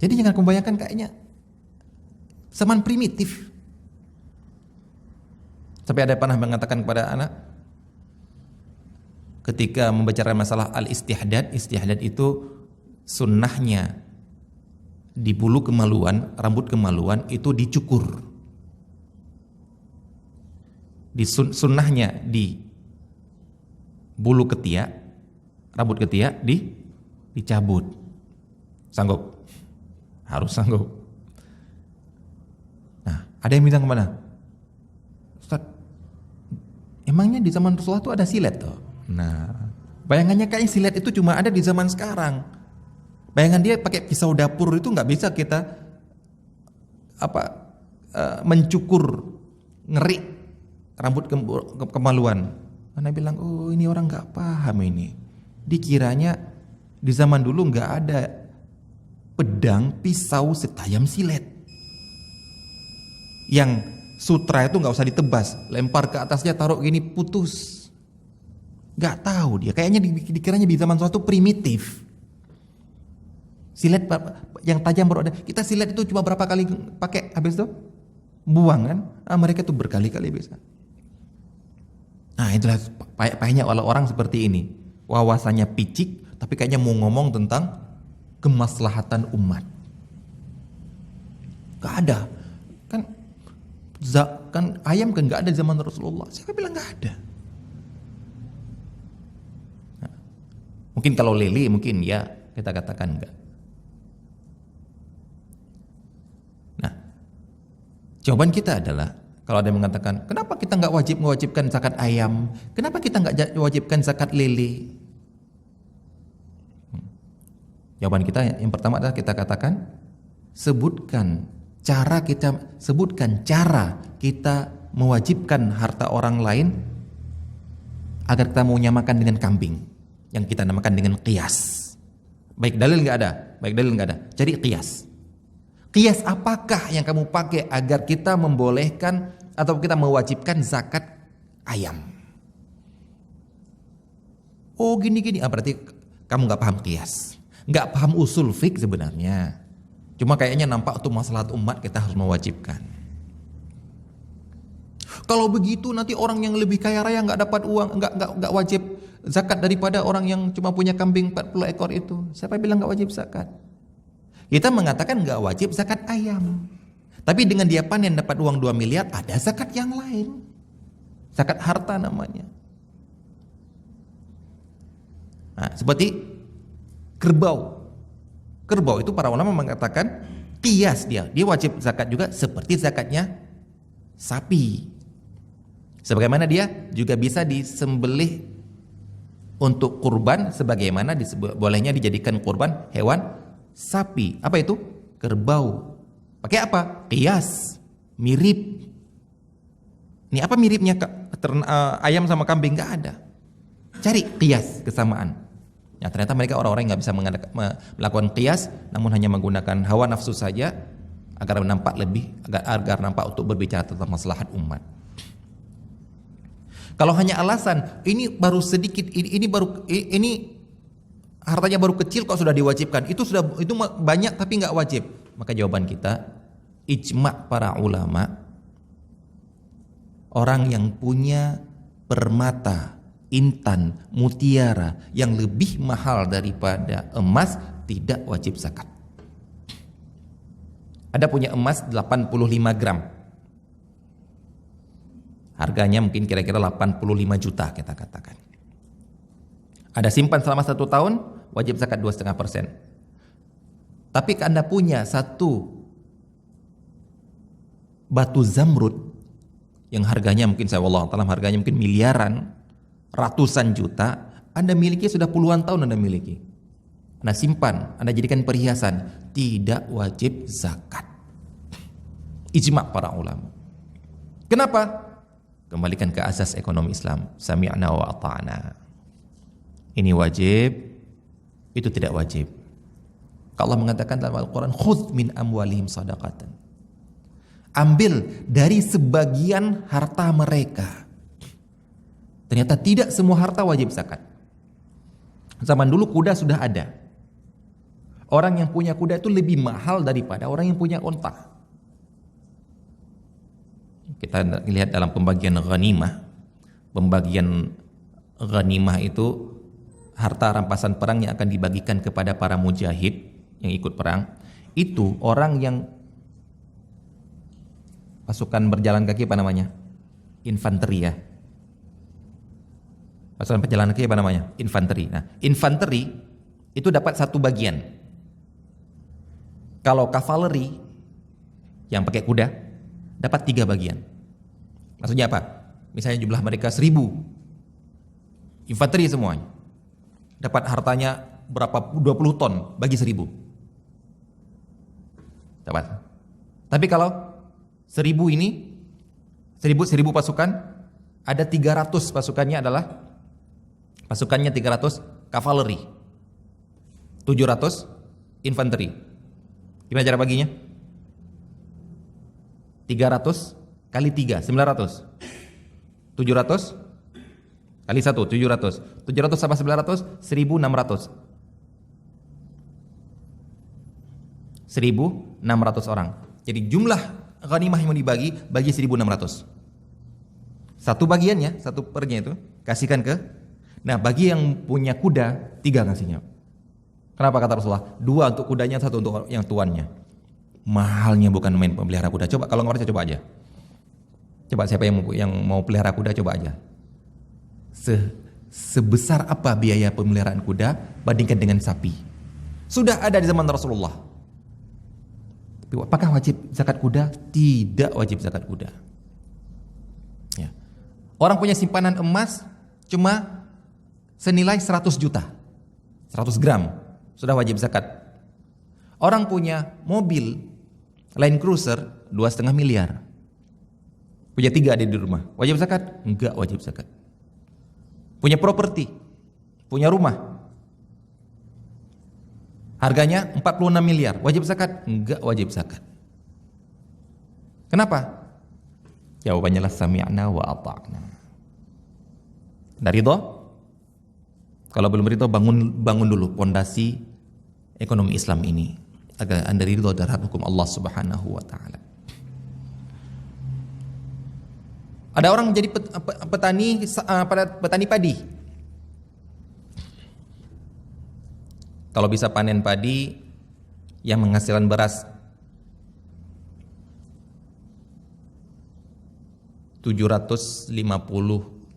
Jadi jangan membayangkan kayaknya zaman primitif. Sampai ada pernah mengatakan kepada anak, ketika membicarakan masalah al-istihdad itu sunnahnya di bulu kemaluan, rambut kemaluan itu dicukur. Sunnahnya di bulu ketiak, rambut ketiak dicabut. Sanggup? Harus sanggup. Nah, ada yang bilang kemana? Ustaz, emangnya di zaman Rasulullah itu ada silet tuh? Nah, bayangannya kayaknya silet itu cuma ada di zaman sekarang. Bayangan dia pakai pisau dapur itu nggak bisa kita mencukur, ngerik rambut kemaluan. Mana bilang, oh ini orang nggak paham ini. Dikiranya di zaman dulu nggak ada pedang, pisau, setajam silet. Yang sutra itu nggak usah ditebas, lempar ke atasnya, taruh gini, putus. Nggak tahu dia, kayaknya dikiranya di zaman suatu primitif. Silet yang tajam baru ada. Kita silet itu cuma berapa kali pakai, habis itu buang kan? Mereka tuh berkali-kali bisa. Nah itulah payahnya orang seperti ini. Wawasannya picik, tapi kayaknya mau ngomong tentang kemaslahatan umat. Gak ada. Kan ayam kan gak ada zaman Rasulullah. Siapa bilang gak ada? Nah, mungkin kalau lele mungkin ya kita katakan enggak. Nah, jawaban kita adalah, kalau ada yang mengatakan, kenapa kita nggak mewajibkan zakat ayam? Kenapa kita nggak wajibkan zakat lele? Jawaban kita yang pertama adalah kita katakan, sebutkan cara kita mewajibkan harta orang lain agar kita mau nyamakan dengan kambing yang kita namakan dengan qiyas. Baik dalil nggak ada, cari qiyas. Qiyas apakah yang kamu pakai agar kita membolehkan atau kita mewajibkan zakat ayam? Oh gini, berarti kamu nggak paham qiyas, nggak paham usul fiqh sebenarnya. Cuma kayaknya nampak untuk maslahat umat kita harus mewajibkan. Kalau begitu nanti orang yang lebih kaya raya nggak dapat uang, nggak wajib zakat daripada orang yang cuma punya kambing 40 ekor itu. Siapa bilang nggak wajib zakat? Kita mengatakan nggak wajib zakat ayam. Tapi dengan dia panen dapat uang 2 miliar, ada zakat yang lain. Zakat harta namanya. Nah, seperti kerbau. Kerbau itu para ulama mengatakan qiyas dia wajib zakat juga seperti zakatnya sapi. Sebagaimana dia juga bisa disembelih untuk kurban, sebagaimana bolehnya dijadikan kurban hewan sapi. Apa itu? Kerbau. Pakai apa? Qiyas. Mirip. Ini apa miripnya ayam sama kambing? Nggak ada. Cari qiyas kesamaan. Ya, ternyata mereka orang-orang yang nggak bisa melakukan qiyas, namun hanya menggunakan hawa nafsu saja agar nampak lebih, agar nampak untuk berbicara tentang maslahat umat. Kalau hanya alasan ini baru sedikit, ini hartanya baru kecil kok sudah diwajibkan, itu banyak tapi nggak wajib, maka jawaban kita ijma' para ulama, orang yang punya permata, intan, mutiara yang lebih mahal daripada emas tidak wajib zakat. Ada punya emas 85 gram. Harganya mungkin kira-kira 85 juta kita katakan. Ada simpan selama 1 tahun, wajib zakat 2,5%. Tapi Anda punya satu batu zamrud yang harganya mungkin wallahu ta'ala harganya mungkin miliaran, ratusan juta, Anda miliki sudah puluhan tahun Anda miliki. Anda simpan, Anda jadikan perhiasan, tidak wajib zakat. Ijma' para ulama. Kenapa? Kembalikan ke asas ekonomi Islam. Sami'na wa ata'na. Ini wajib, itu tidak wajib. Allah mengatakan dalam Al-Quran, khudh min amwalihim sadaqatan. Ambil dari sebagian harta mereka. Ternyata tidak semua harta wajib zakat. Zaman dulu kuda sudah ada. Orang yang punya kuda itu lebih mahal daripada orang yang punya unta. Kita lihat dalam pembagian ghanimah. Pembagian ghanimah itu harta rampasan perang yang akan dibagikan kepada para mujahid yang ikut perang. Itu orang yang pasukan berjalan kaki apa namanya? Infanteri ya. Pasukan berjalan kaki apa namanya? Infanteri. Nah, infanteri itu dapat satu bagian. Kalau kavaleri yang pakai kuda dapat 3 bagian. Maksudnya apa? Misalnya jumlah mereka 1000. Infanteri semuanya. Dapat hartanya berapa 20 ton bagi 1000. Dapat. Tapi kalau 1000 ini 1000 pasukan, ada 300 pasukannya adalah 300 kavaleri, 700 infanteri. Gimana cara baginya? 300 kali 3, 900. 700 kali 1, 700. 700 sama 900, 1600. 1600 orang. Jadi jumlah ghanimah yang mau dibagi, bagi 1600. Satu bagiannya, satu pernya itu, kasihkan ke. Nah, bagi yang punya kuda, 3 kasihnya. Kenapa kata Rasulullah? 2 untuk kudanya, 1 untuk yang tuannya. Mahalnya bukan main pelihara kuda. Coba kalau nggak percaya, coba aja. Coba siapa yang mau pelihara kuda, coba aja. Sebesar apa biaya pemeliharaan kuda bandingkan dengan sapi? Sudah ada di zaman Rasulullah. Tapi apakah wajib zakat kuda? Tidak wajib zakat kuda. Ya. Orang punya simpanan emas cuma senilai 100 juta. 100 gram. Sudah wajib zakat. Orang punya mobil Land Cruiser 2,5 miliar. Punya 3 ada di rumah. Wajib zakat? Enggak wajib zakat. Punya properti, punya rumah, harganya 46 miliar, wajib zakat? Enggak wajib zakat. Kenapa? Jawabannya lah sami'na wa ata'na. Anda ridho? Kalau belum ridho, bangun dulu pondasi ekonomi Islam ini agar Anda ridho terhadap hukum Allah Subhanahu wa taala. Ada orang menjadi petani padi. Kalau bisa panen padi yang menghasilkan beras 750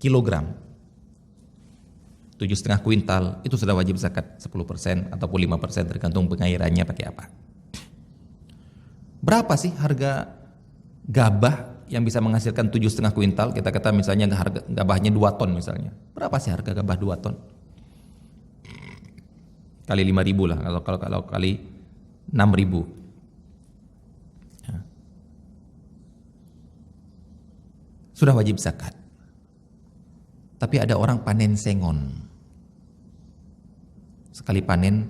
kilogram, 7,5 kuintal, itu sudah wajib zakat 10% ataupun 5% tergantung pengairannya pakai apa. Berapa sih harga gabah yang bisa menghasilkan 7,5 kuintal? Kita kata misalnya harga gabahnya 2 ton misalnya. Berapa sih harga gabah 2 ton? Kali 5.000 lah, kalau kali 6.000. Ya. Sudah wajib zakat. Tapi ada orang panen sengon. Sekali panen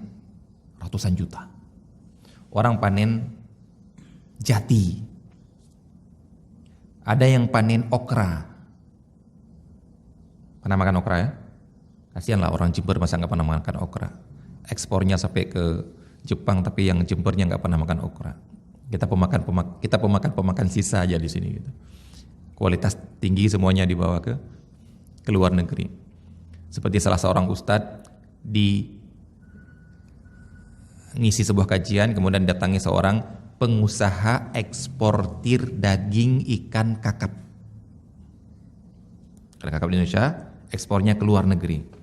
ratusan juta. Orang panen jati. Ada yang panen okra. Pernah makan okra ya? Kasihanlah orang Jember masa nggak pernah makan okra. Ekspornya sampai ke Jepang, tapi yang Jembernya nggak pernah makan okra. Kita pemakan sisa aja di sini. Gitu. Kualitas tinggi semuanya dibawa ke luar negeri. Seperti salah seorang ustadz ngisi sebuah kajian, kemudian datangi seorang pengusaha eksportir daging ikan kakap. Karena kakap di Indonesia, ekspornya ke luar negeri.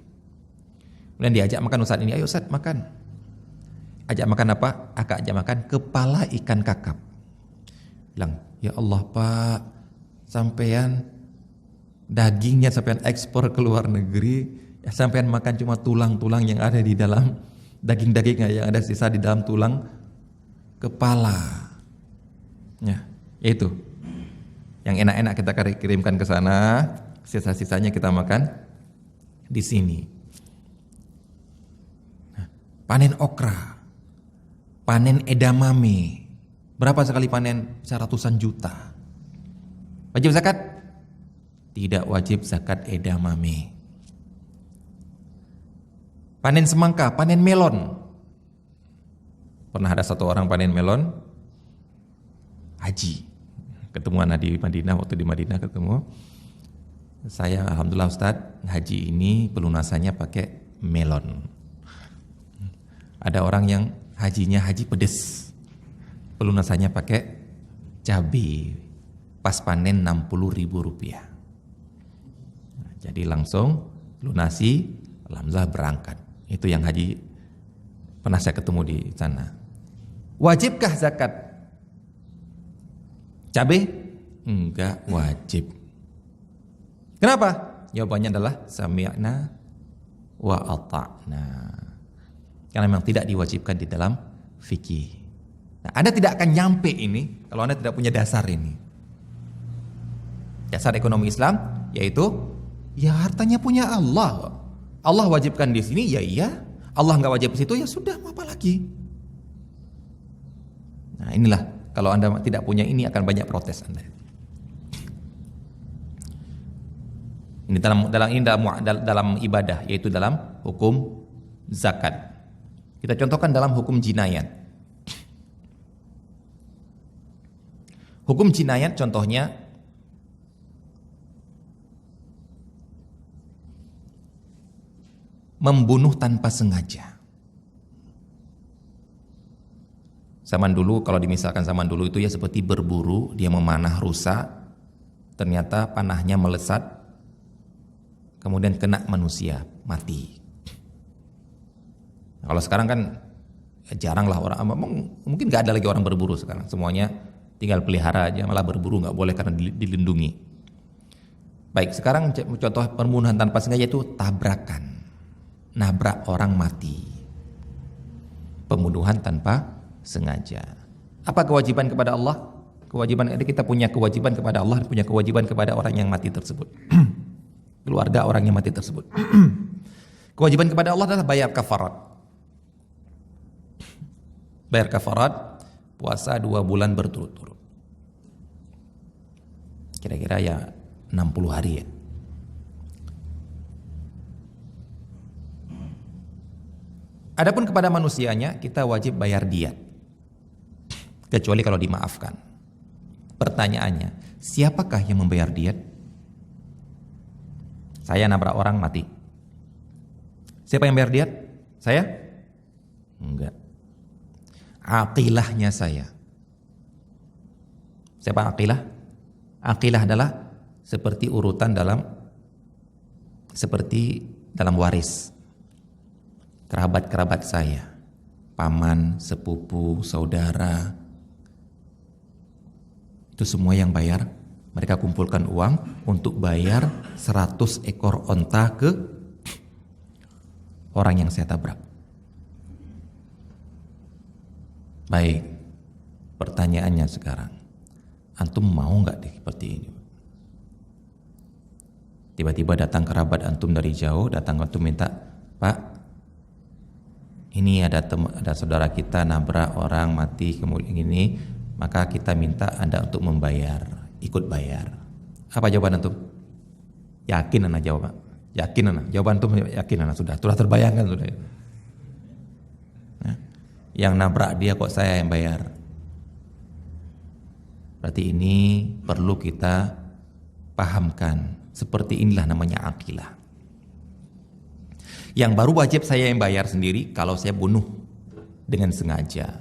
Kemudian diajak makan ustadz ini, ayo ustadz makan. Ajak makan apa? Ajak makan kepala ikan kakap. Bilang, ya Allah Pak, sampean dagingnya sampean ekspor ke luar negeri, ya sampean makan cuma tulang-tulang yang ada di dalam daging-daging yang ada sisa di dalam tulang kepala. Ya, itu. Yang enak-enak kita kirimkan ke sana, sisa-sisanya kita makan di sini. Nah, panen okra, panen edamame. Berapa sekali panen? Bisa ratusan juta. Wajib zakat? Tidak wajib zakat edamame. Panen semangka, panen melon. Pernah ada satu orang panen melon, haji. Ketemuan di Madinah, waktu di Madinah ketemu. Saya alhamdulillah Ustadz, haji ini pelunasannya pakai melon. Ada orang yang hajinya haji pedes, pelunasannya pakai cabai. Pas panen 60.000 rupiah. Nah, jadi langsung lunasi, alhamdulillah berangkat. Itu yang haji pernah saya ketemu di sana. Wajibkah zakat cabai? Enggak wajib. Kenapa? Jawabannya adalah sami'na wa ata'na. Karena memang tidak diwajibkan di dalam fikih. Nah, Anda tidak akan nyampe ini kalau Anda tidak punya dasar ini. Dasar ekonomi Islam yaitu ya hartanya punya Allah. Allah wajibkan di sini, ya iya. Allah nggak wajib di situ, ya sudah, mau apa lagi? Nah, inilah kalau Anda tidak punya ini akan banyak protes Anda. Ini dalam ibadah, yaitu dalam hukum zakat. Kita contohkan dalam hukum jinayat. Hukum jinayat contohnya membunuh tanpa sengaja. Zaman dulu, kalau dimisalkan zaman dulu itu ya seperti berburu, dia memanah rusa, ternyata panahnya melesat, kemudian kena manusia, mati. Nah, kalau sekarang kan jarang lah orang, mungkin gak ada lagi orang berburu sekarang, semuanya tinggal pelihara aja, malah berburu gak boleh karena dilindungi. Baik, sekarang contoh pembunuhan tanpa sengaja itu tabrakan, nabrak orang mati, pembunuhan tanpa sengaja. Apa kewajiban kepada Allah? Kewajiban kita punya kewajiban kepada Allah, punya kewajiban kepada orang yang mati tersebut. Keluarga orang yang mati tersebut. Kewajiban kepada Allah adalah bayar kafarat. Bayar kafarat, puasa 2 bulan berturut-turut. Kira-kira ya 60 hari ya. Adapun kepada manusianya, kita wajib bayar diat. Kecuali kalau dimaafkan. Pertanyaannya, siapakah yang membayar diat? Saya nabrak orang mati. Siapa yang bayar diat? Saya? Enggak. Aqilahnya saya. Siapa aqilah? Aqilah adalah seperti urutan seperti dalam waris. Kerabat-kerabat saya, paman, sepupu, saudara, itu semua yang bayar. Mereka kumpulkan uang untuk bayar 100 ekor onta ke orang yang saya tabrak. Baik, pertanyaannya sekarang, antum mau nggak seperti ini? Tiba-tiba datang kerabat antum dari jauh, datang antum minta, Pak, ini ada saudara kita nabrak orang mati kemudian ini, maka kita minta Anda untuk membayar, ikut bayar. Apa jawaban antum? Yakin anak jawab. Yakin anak. Jawaban antum yakin anak sudah terbayangkan sudah. Nah, yang nabrak dia kok saya yang bayar. Berarti ini perlu kita pahamkan. Seperti inilah namanya aqilah. Yang baru wajib saya yang bayar sendiri kalau saya bunuh dengan sengaja.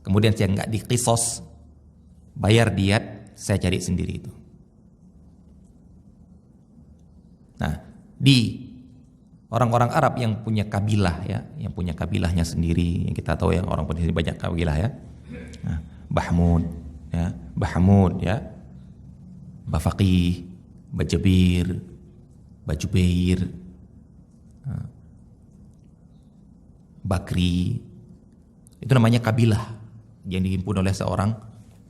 Kemudian saya nggak diqisos, bayar diat, saya cari sendiri itu. Nah, di orang-orang Arab yang punya kabilah ya, yang punya kabilahnya sendiri, yang kita tahu yang orang Indonesia banyak kabilah ya. Nah, Bahmud ya, Bafaqih, Bajabir, Bajubair, Bakri, itu namanya kabilah yang dihimpun oleh seorang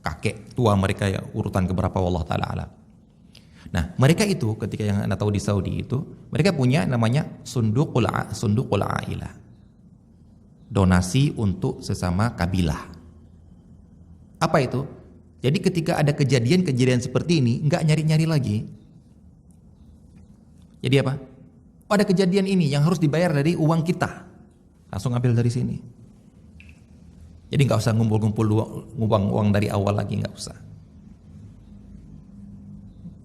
kakek tua mereka ya, urutan keberapa wallahu taala alam. Nah, mereka itu ketika yang Anda tahu di Saudi itu, mereka punya namanya sundukul ailah. Donasi untuk sesama kabilah. Apa itu? Jadi ketika ada kejadian seperti ini, enggak nyari-nyari lagi. Jadi apa? Oh, ada kejadian ini yang harus dibayar dari uang kita. Langsung ambil dari sini. Jadi nggak usah ngumpul-ngumpul uang dari awal lagi, nggak usah.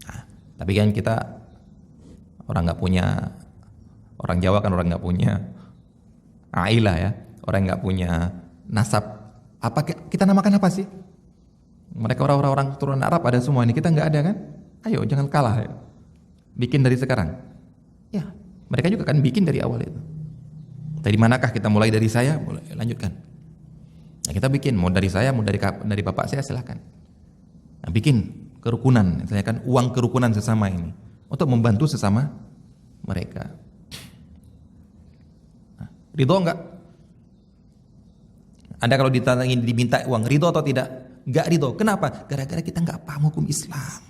Nah, tapi kan kita orang nggak punya, orang Jawa kan orang nggak punya ailah ya, orang nggak punya nasab. Apa kita namakan apa sih? Mereka orang-orang turunan Arab ada semua ini, kita nggak ada kan? Ayo jangan kalah ya. Bikin dari sekarang. Ya, mereka juga kan bikin dari awal itu. Dari manakah kita mulai? Dari saya, mulai lanjutkan. Nah, kita bikin, mau dari saya, mau dari bapak saya silahkan. Nah, bikin kerukunan, misalnya kan uang kerukunan sesama ini untuk membantu sesama mereka. Nah, ridho enggak? Anda kalau diminta uang, ridho atau tidak? Enggak ridho. Kenapa? Gara-gara kita enggak paham hukum Islam.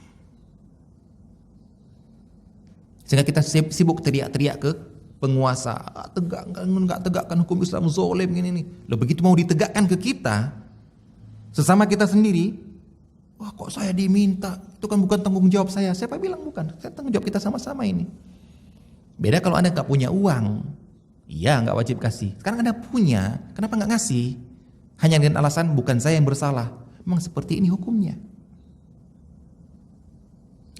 Sehingga kita sibuk teriak-teriak ke penguasa, enggak tegakkan hukum Islam, zolim gini nih. Loh, begitu mau ditegakkan ke kita, Sesama kita sendiri, wah kok saya diminta, itu kan bukan tanggung jawab saya. Siapa bilang bukan? Saya tanggung jawab kita sama-sama ini. Beda kalau Anda nggak punya uang, iya nggak wajib kasih. Sekarang Anda punya, kenapa nggak ngasih? Hanya dengan alasan bukan saya yang bersalah. Memang seperti ini hukumnya.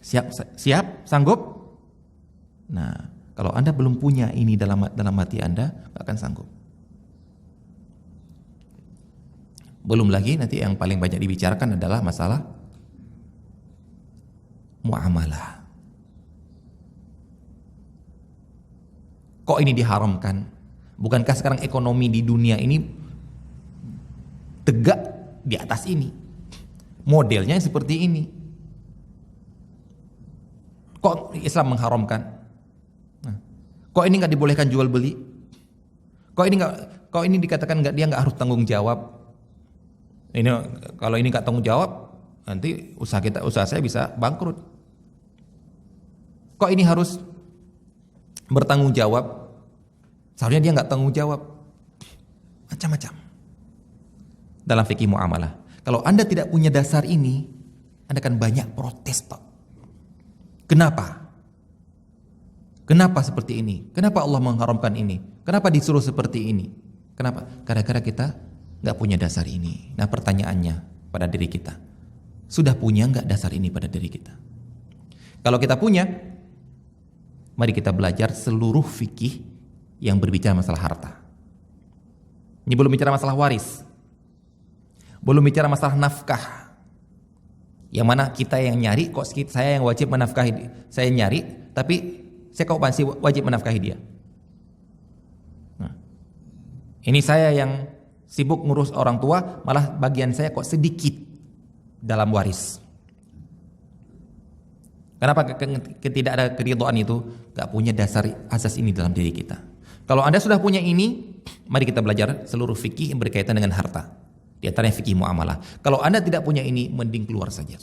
Siap, sanggup? Nah, kalau Anda belum punya ini dalam hati Anda, nggak akan sanggup. Belum lagi nanti yang paling banyak dibicarakan adalah masalah muamalah. Kok ini diharamkan? Bukankah sekarang ekonomi di dunia ini tegak di atas ini? Modelnya seperti ini. Kok Islam mengharamkan? Nah, kok ini nggak dibolehkan jual beli? Kok ini dikatakan dia nggak harus tanggung jawab? Ini kalau ini nggak tanggung jawab, nanti usaha saya bisa bangkrut. Kok ini harus bertanggung jawab? Seharusnya dia nggak tanggung jawab. Macam-macam dalam fikih muamalah. Kalau Anda tidak punya dasar ini, Anda akan banyak protes, Pak. Kenapa? Kenapa seperti ini? Kenapa Allah mengharamkan ini? Kenapa disuruh seperti ini? Kenapa? Karena kita nggak punya dasar ini. Nah, pertanyaannya pada diri kita, sudah punya nggak dasar ini pada diri kita? Kalau kita punya, mari kita belajar seluruh fikih yang berbicara masalah harta. Ini belum bicara masalah waris, belum bicara masalah nafkah. Yang mana kita yang nyari, kok saya yang wajib menafkahi. Saya nyari, tapi saya kok masih wajib menafkahi dia. Nah, ini saya yang sibuk ngurus orang tua, malah bagian saya kok sedikit dalam waris. Kenapa tidak ada keridhaan itu? Gak punya dasar asas ini dalam diri kita. Kalau Anda sudah punya ini, mari kita belajar seluruh fikih yang berkaitan dengan harta. Di antaranya fikih muamalah. Kalau Anda tidak punya ini, mending keluar saja.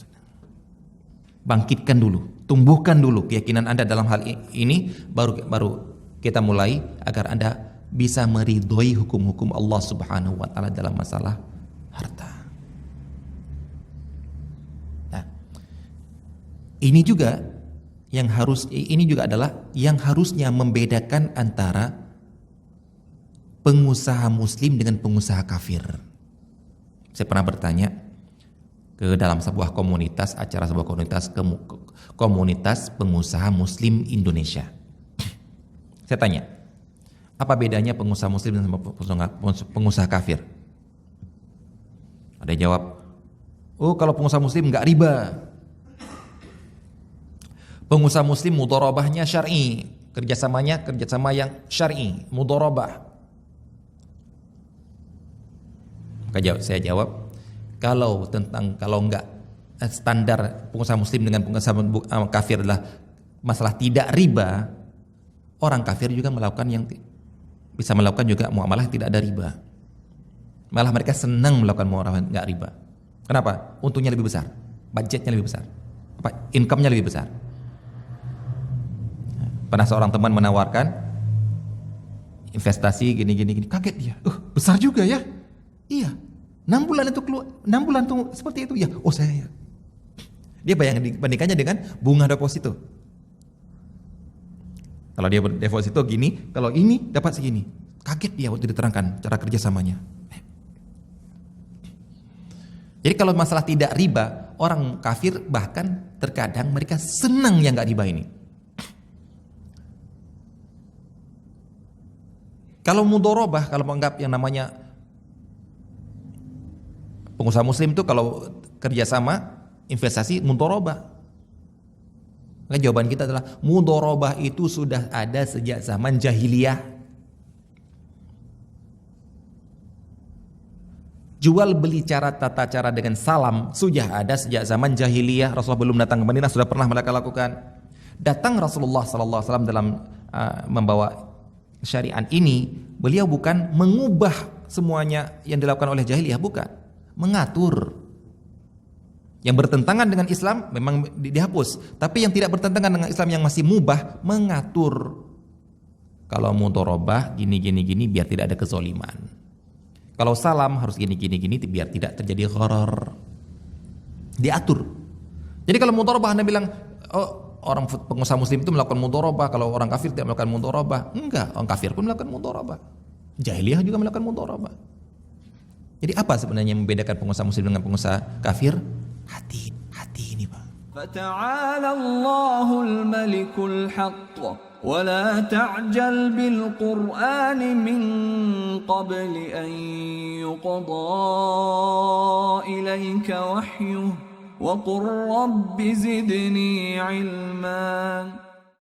Bangkitkan dulu, tumbuhkan dulu keyakinan Anda dalam hal ini, baru kita mulai agar Anda bisa meridhoi hukum-hukum Allah Subhanahu wa taala dalam masalah harta. Nah, ini juga adalah yang harusnya membedakan antara pengusaha muslim dengan pengusaha kafir. Saya pernah bertanya ke dalam sebuah komunitas, komunitas pengusaha muslim Indonesia. Saya tanya, apa bedanya pengusaha muslim dan pengusaha kafir? Ada yang jawab, oh kalau pengusaha muslim nggak riba. Pengusaha muslim mudharabahnya syar'i, kerjasama yang syar'i, mudharabah. Maka saya jawab, kalau enggak standar pengusaha muslim dengan pengusaha kafir adalah masalah tidak riba, orang kafir juga bisa melakukan juga muamalah yang tidak ada riba. Malah mereka senang melakukan muamalah enggak riba. Kenapa? Untungnya lebih besar, budgetnya lebih besar, income-nya lebih besar. Pernah seorang teman menawarkan investasi gini, kaget dia. Besar juga ya? Iya. 6 bulan itu keluar, 6 bulan itu seperti itu ya. Oh saya ya. Dia bandingkannya dengan bunga deposito. Kalau dia deposito gini, kalau ini dapat segini. Kaget dia waktu diterangkan cara kerjasamanya. Jadi kalau masalah tidak riba, orang kafir bahkan terkadang mereka senang yang nggak riba ini. Kalau mudharabah, kalau menganggap yang namanya pengusaha muslim itu kalau kerjasama investasi mudharabah. Maka jawaban kita adalah mudharabah itu sudah ada sejak zaman jahiliyah. Jual beli tata cara dengan salam sudah ada sejak zaman jahiliyah. Rasulullah belum datang ke Madinah sudah pernah mereka lakukan. Datang Rasulullah sallallahu alaihi wasallam dalam membawa syariat ini, beliau bukan mengubah semuanya yang dilakukan oleh jahiliyah, bukan. Mengatur yang bertentangan dengan Islam memang dihapus, tapi yang tidak bertentangan dengan Islam yang masih mubah mengatur. Kalau mudharabah gini biar tidak ada kezaliman. Kalau salam harus gini biar tidak terjadi gharar. Diatur. Jadi kalau mudharabah Anda bilang, oh, orang pengusaha muslim itu melakukan mudharabah, kalau orang kafir tidak melakukan mudharabah. Enggak, orang kafir pun melakukan mudharabah. Jahiliyah juga melakukan mudharabah. Jadi apa sebenarnya yang membedakan pengusaha muslim dengan pengusaha kafir? Hati ini, Pak. Fata'ala Allahul Malikul Haqq ولا تعجل بالقرآن من قبل أن يقضى إليك وحيه وقل رب زدني علما